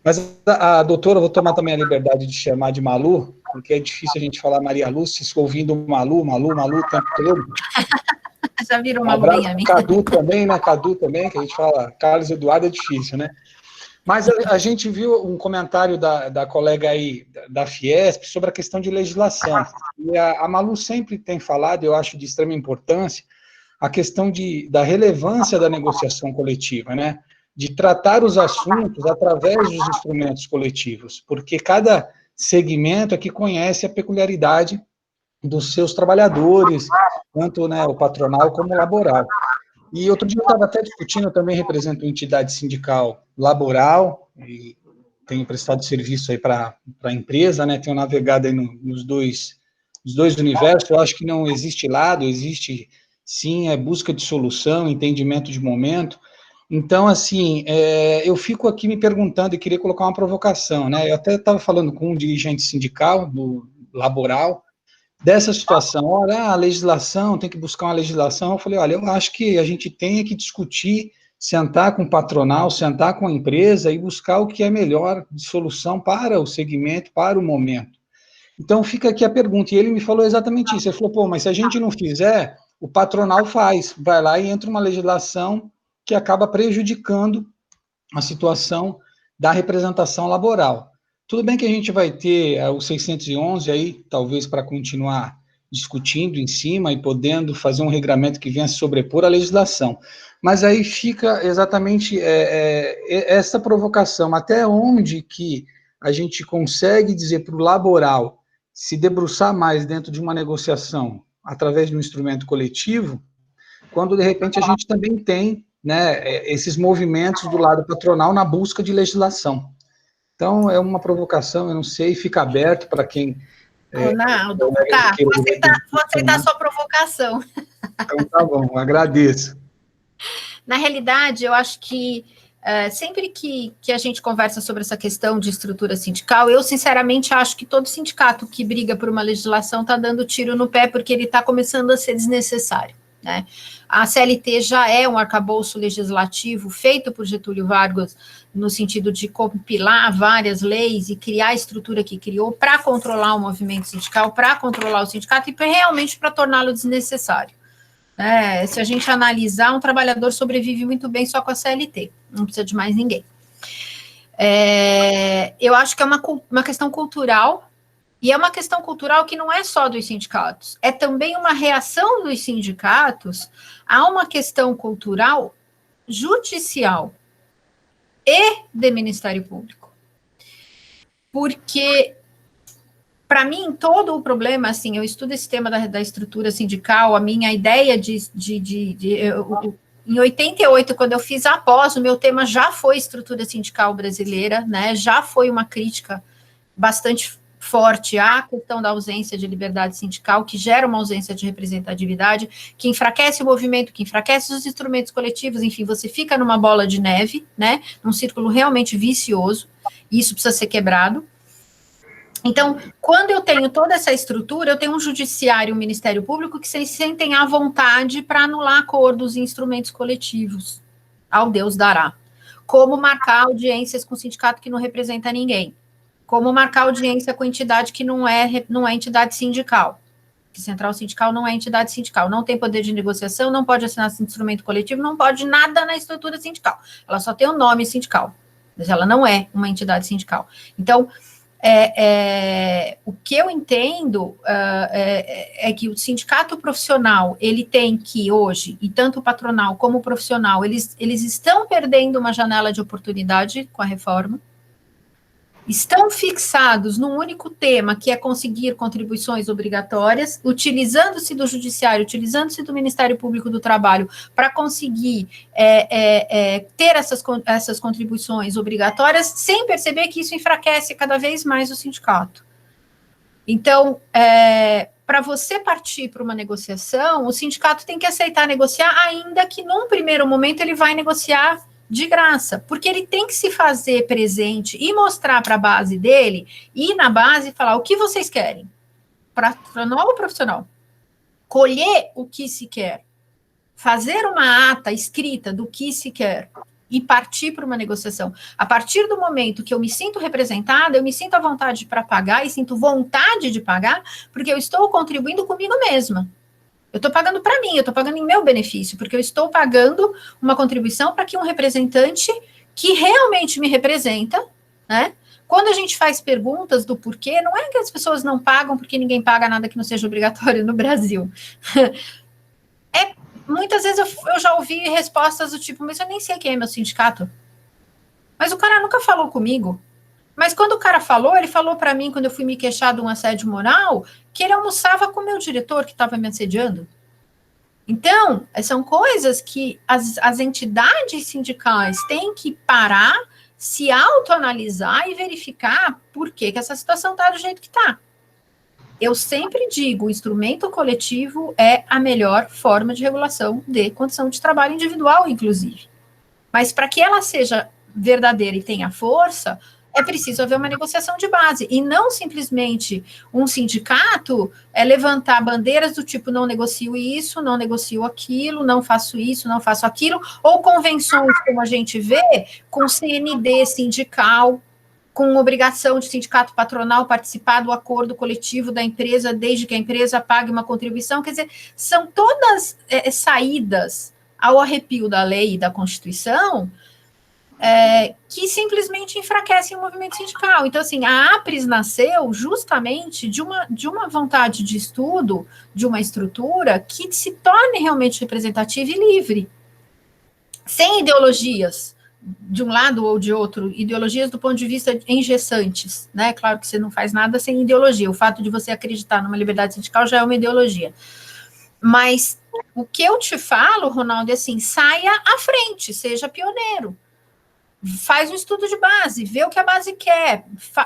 Mas a doutora, eu vou tomar também a liberdade de chamar de Malu, porque é difícil a gente falar Maria Lúcia, ouvindo Malu o tempo todo. Já virou Malu bem a mim. Cadu também, né, que a gente fala Carlos Eduardo é difícil, né? Mas a gente viu um comentário da colega aí da Fiesp sobre a questão de legislação. E a Malu sempre tem falado, eu acho de extrema importância, a questão da relevância da negociação coletiva, né? De tratar os assuntos através dos instrumentos coletivos, porque cada segmento aqui conhece a peculiaridade dos seus trabalhadores, tanto, né, o patronal como o laboral. E outro dia eu estava até discutindo, eu também represento uma entidade sindical laboral, e tenho prestado serviço aí para a empresa, né, tenho navegado aí nos dois universos. Eu acho que não existe lado, existe sim busca de solução, entendimento de momento. Então, assim, eu fico aqui me perguntando e queria colocar uma provocação, né, eu até estava falando com um dirigente sindical, do laboral, dessa situação, olha, a legislação, tem que buscar uma legislação. Eu falei, olha, eu acho que a gente tem que discutir, sentar com o patronal, sentar com a empresa e buscar o que é melhor de solução para o segmento, para o momento. Então, fica aqui a pergunta, e ele me falou exatamente isso, ele falou, pô, mas se a gente não fizer, o patronal faz, vai lá e entra uma legislação que acaba prejudicando a situação da representação laboral. Tudo bem que a gente vai ter o 611 aí, talvez para continuar discutindo em cima e podendo fazer um regramento que venha se sobrepor à legislação. Mas aí fica exatamente essa provocação, até onde que a gente consegue dizer para o laboral se debruçar mais dentro de uma negociação através de um instrumento coletivo, quando de repente a gente também tem, né, esses movimentos do lado patronal na busca de legislação. Então, é uma provocação, eu não sei, fica aberto para quem... Ronaldo, tá, vou aceitar a sua provocação. Então, tá bom, agradeço. Na realidade, eu acho que sempre que a gente conversa sobre essa questão de estrutura sindical, eu, sinceramente, acho que todo sindicato que briga por uma legislação está dando tiro no pé, porque ele está começando a ser desnecessário, né? A CLT já é um arcabouço legislativo feito por Getúlio Vargas, no sentido de compilar várias leis e criar a estrutura que criou para controlar o movimento sindical, para controlar o sindicato e realmente para torná-lo desnecessário. Se a gente analisar, um trabalhador sobrevive muito bem só com a CLT, não precisa de mais ninguém. Eu acho que é uma questão cultural, e é uma questão cultural que não é só dos sindicatos, é também uma reação dos sindicatos a uma questão cultural judicial e de Ministério Público. Porque, para mim, todo o problema, assim, eu estudo esse tema da estrutura sindical, a minha ideia em 88, quando eu fiz a pós, o meu tema já foi estrutura sindical brasileira, né, já foi uma crítica bastante forte à questão da ausência de liberdade sindical, que gera uma ausência de representatividade, que enfraquece o movimento, que enfraquece os instrumentos coletivos, enfim, você fica numa bola de neve, né, num círculo realmente vicioso, e isso precisa ser quebrado. Então, quando eu tenho toda essa estrutura, eu tenho um judiciário e um Ministério Público que se sentem à vontade para anular acordos e instrumentos coletivos, ao Deus dará. Como marcar audiências com sindicato que não representa ninguém. Como marcar audiência com entidade que não é entidade sindical, que central sindical não é entidade sindical, não tem poder de negociação, não pode assinar esse instrumento coletivo, não pode nada na estrutura sindical, ela só tem o nome sindical, mas ela não é uma entidade sindical. Então, o que eu entendo é que o sindicato profissional, ele tem que hoje, e tanto o patronal como o profissional, eles estão perdendo uma janela de oportunidade com a reforma, estão fixados num único tema, que é conseguir contribuições obrigatórias, utilizando-se do judiciário, utilizando-se do Ministério Público do Trabalho, para conseguir ter essas contribuições obrigatórias, sem perceber que isso enfraquece cada vez mais o sindicato. Então, para você partir para uma negociação, o sindicato tem que aceitar negociar, ainda que num primeiro momento ele vai negociar de graça, porque ele tem que se fazer presente e mostrar para a base dele, ir na base e falar o que vocês querem, profissional ou profissional, colher o que se quer, fazer uma ata escrita do que se quer e partir para uma negociação. A partir do momento que eu me sinto representada, eu me sinto à vontade para pagar e sinto vontade de pagar, porque eu estou contribuindo comigo mesma. Eu estou pagando para mim, eu estou pagando em meu benefício, porque eu estou pagando uma contribuição para que um representante que realmente me representa, né? Quando a gente faz perguntas do porquê, não é que as pessoas não pagam porque ninguém paga nada que não seja obrigatório no Brasil. Muitas vezes eu já ouvi respostas do tipo, mas eu nem sei quem é meu sindicato. Mas o cara nunca falou comigo. Mas quando o cara falou, ele falou para mim, quando eu fui me queixar de um assédio moral, que ele almoçava com o meu diretor que estava me assediando. Então, são coisas que as entidades sindicais têm que parar, se autoanalisar e verificar por que essa situação está do jeito que está. Eu sempre digo, o instrumento coletivo é a melhor forma de regulação de condição de trabalho individual, inclusive. Mas para que ela seja verdadeira e tenha força, é preciso haver uma negociação de base, e não simplesmente um sindicato levantar bandeiras do tipo, não negocio isso, não negocio aquilo, não faço isso, não faço aquilo, ou convenções, como a gente vê, com CND sindical, com obrigação de sindicato patronal participar do acordo coletivo da empresa, desde que a empresa pague uma contribuição. Quer dizer, são todas saídas ao arrepio da lei e da Constituição que simplesmente enfraquecem o movimento sindical. Então, assim, a APRES nasceu justamente de uma vontade de estudo, de uma estrutura que se torne realmente representativa e livre, sem ideologias, de um lado ou de outro, ideologias do ponto de vista engessantes, né? Claro que você não faz nada sem ideologia, o fato de você acreditar numa liberdade sindical já é uma ideologia. Mas o que eu te falo, Ronaldo, é assim, saia à frente, seja pioneiro, faz um estudo de base, vê o que a base quer,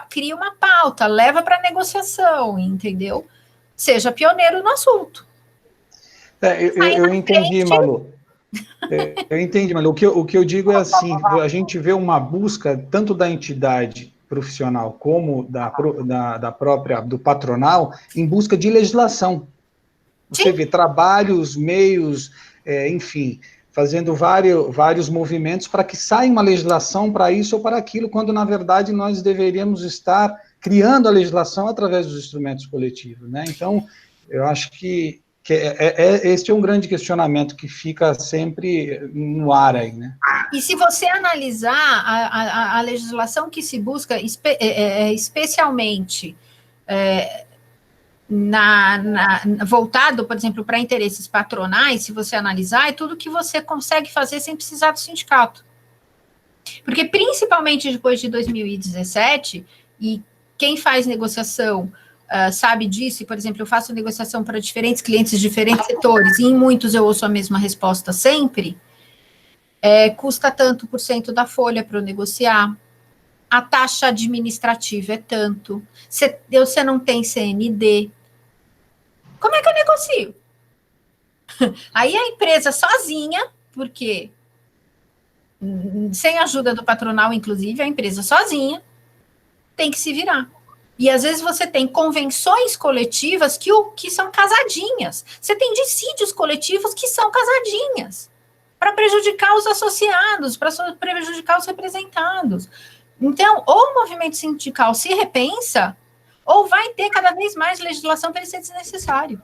cria uma pauta, leva para negociação, entendeu? Seja pioneiro no assunto. Eu entendi, Malu. Eu entendi, Malu. O que eu digo é assim, a gente vê uma busca tanto da entidade profissional como da própria, do patronal, em busca de legislação. Você vê trabalhos, meios, enfim, fazendo vários movimentos para que saia uma legislação para isso ou para aquilo, quando, na verdade, nós deveríamos estar criando a legislação através dos instrumentos coletivos, né? Então, eu acho que este é um grande questionamento que fica sempre no ar aí, né? E se você analisar a legislação que se busca, especialmente voltado, por exemplo, para interesses patronais, se você analisar, é tudo que você consegue fazer sem precisar do sindicato. Porque, principalmente depois de 2017, e quem faz negociação sabe disso, e, por exemplo, eu faço negociação para diferentes clientes de diferentes setores, e em muitos eu ouço a mesma resposta sempre, custa tanto por cento da folha para eu negociar, a taxa administrativa é tanto, você não tem CND, como é que eu negocio? Aí a empresa sozinha, porque sem a ajuda do patronal, inclusive, a empresa sozinha tem que se virar. E às vezes você tem convenções coletivas que são casadinhas. Você tem dissídios coletivos que são casadinhas, para prejudicar os associados, para prejudicar os representados. Então, ou o movimento sindical se repensa, ou vai ter cada vez mais legislação para ele ser desnecessário.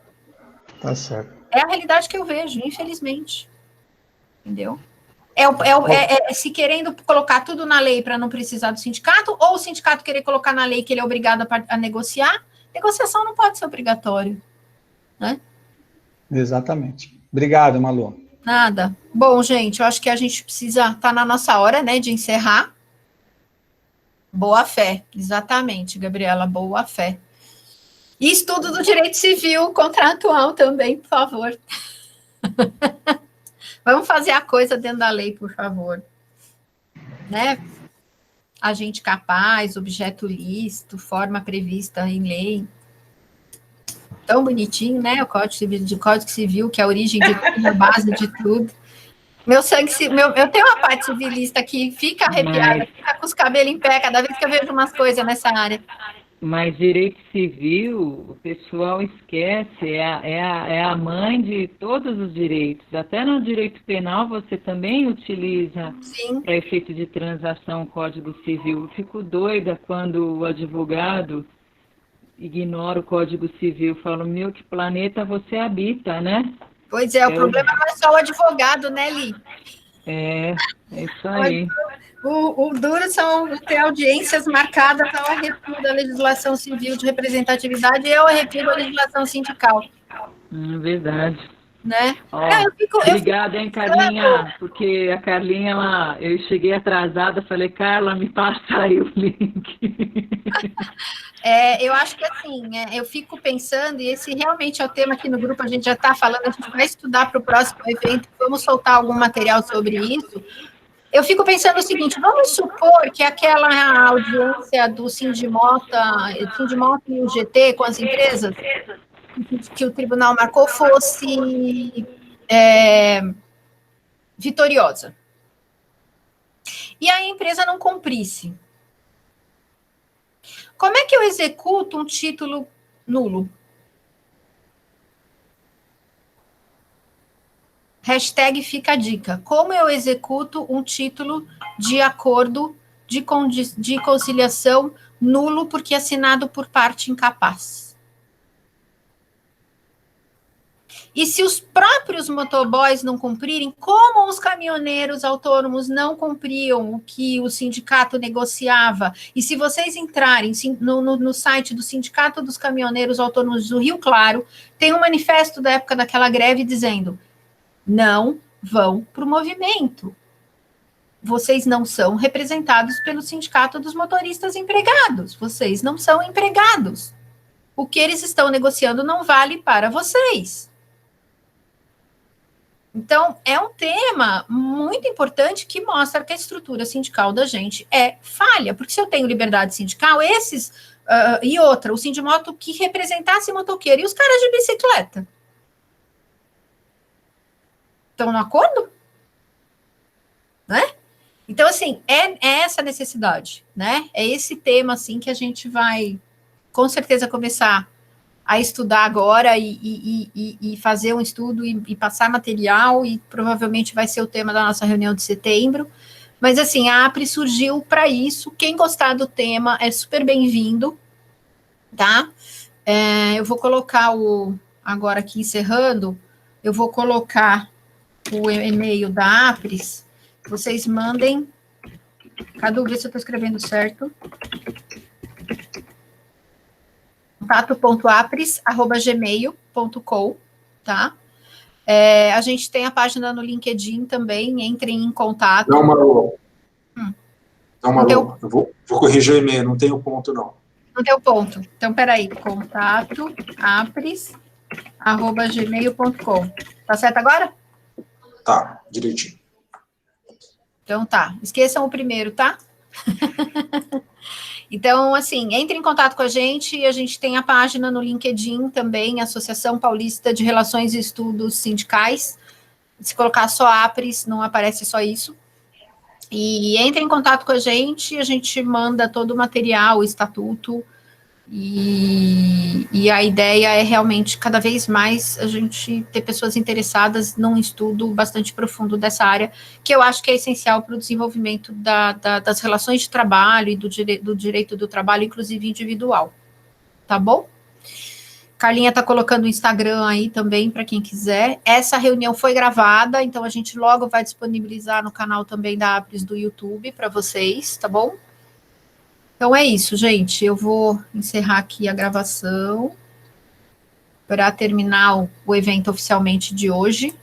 Tá certo. É a realidade que eu vejo, infelizmente. Entendeu? Se querendo colocar tudo na lei para não precisar do sindicato, ou o sindicato querer colocar na lei que ele é obrigado a negociar. Negociação não pode ser obrigatório, né? Exatamente. Obrigado, Malu. Nada. Bom, gente, eu acho que a gente precisa estar na nossa hora, né, de encerrar. Boa fé, exatamente, Gabriela, boa fé. E estudo do direito civil contratual também, por favor. Vamos fazer a coisa dentro da lei, por favor. Né? Agente capaz, objeto lícito, forma prevista em lei. Tão bonitinho, né? O Código Civil, que é a origem de tudo, a base de tudo. Meu sangue, eu tenho uma parte civilista que fica arrepiada, fica com os cabelos em pé cada vez que eu vejo umas coisas nessa área. Mas direito civil, o pessoal esquece, é a mãe de todos os direitos. Até no direito penal você também utiliza para efeito de transação o Código Civil. Eu fico doida quando o advogado ignora o Código Civil. Falo, meu, que planeta você habita, né? Pois é, o problema não é só o advogado, né, Li? É isso aí. O duro são ter audiências marcadas ao arrepio da legislação civil de representatividade e ao arrepio da legislação sindical. Verdade. Né? Obrigada, hein, Carlinha, porque a Carlinha, eu cheguei atrasada, falei, Carla, me passa aí o link. Eu acho que assim, eu fico pensando, e esse realmente é o tema aqui no grupo, a gente já está falando, a gente vai estudar para o próximo evento, vamos soltar algum material sobre isso. Eu fico pensando o seguinte, vamos supor que aquela audiência do Sindimota e o GT com as empresas, que o tribunal marcou, fosse vitoriosa. E a empresa não cumprisse. Como é que eu executo um título nulo? Hashtag fica a dica. Como eu executo um título de acordo de conciliação nulo porque assinado por parte incapaz? E se os próprios motoboys não cumprirem, como os caminhoneiros autônomos não cumpriam o que o sindicato negociava? E se vocês entrarem no site do Sindicato dos Caminhoneiros Autônomos do Rio Claro, tem um manifesto da época daquela greve dizendo: não vão para o movimento. Vocês não são representados pelo Sindicato dos Motoristas Empregados. Vocês não são empregados. O que eles estão negociando não vale para vocês. Então, é um tema muito importante que mostra que a estrutura sindical da gente é falha, porque se eu tenho liberdade sindical, e outra, o Sindimoto que representasse motoqueiro, e os caras de bicicleta? Estão no acordo? Né? Então, assim, é essa necessidade, né? É esse tema, assim, que a gente vai, com certeza, começar a estudar agora e fazer um estudo e passar material, e provavelmente vai ser o tema da nossa reunião de setembro. Mas, assim, a APRE surgiu para isso. Quem gostar do tema é super bem-vindo, tá? Eu vou colocar agora aqui, encerrando, eu vou colocar o e-mail da APRES. Vocês mandem. Cadu, vê se eu estou escrevendo certo. contato.apres@gmail.com, tá? A gente tem a página no LinkedIn também, entrem em contato. Não, Malu. Não, Malu, eu vou corrigir o e-mail, não tem o ponto, não. Não tem o ponto. Então, peraí, contato@apres@gmail.com. Tá certo agora? Tá, direitinho. Então tá, esqueçam o primeiro, tá? Então, assim, entre em contato com a gente tem a página no LinkedIn também, Associação Paulista de Relações e Estudos Sindicais. Se colocar só APRES, não aparece só isso. E entre em contato com a gente manda todo o material, o estatuto, e a ideia é realmente cada vez mais a gente ter pessoas interessadas num estudo bastante profundo dessa área, que eu acho que é essencial para o desenvolvimento das relações de trabalho e do direito do trabalho, inclusive individual. Tá bom? Carlinha está colocando o Instagram aí também, para quem quiser. Essa reunião foi gravada, então a gente logo vai disponibilizar no canal também da APRES do YouTube para vocês, tá bom? Então é isso, gente. Eu vou encerrar aqui a gravação para terminar o evento oficialmente de hoje.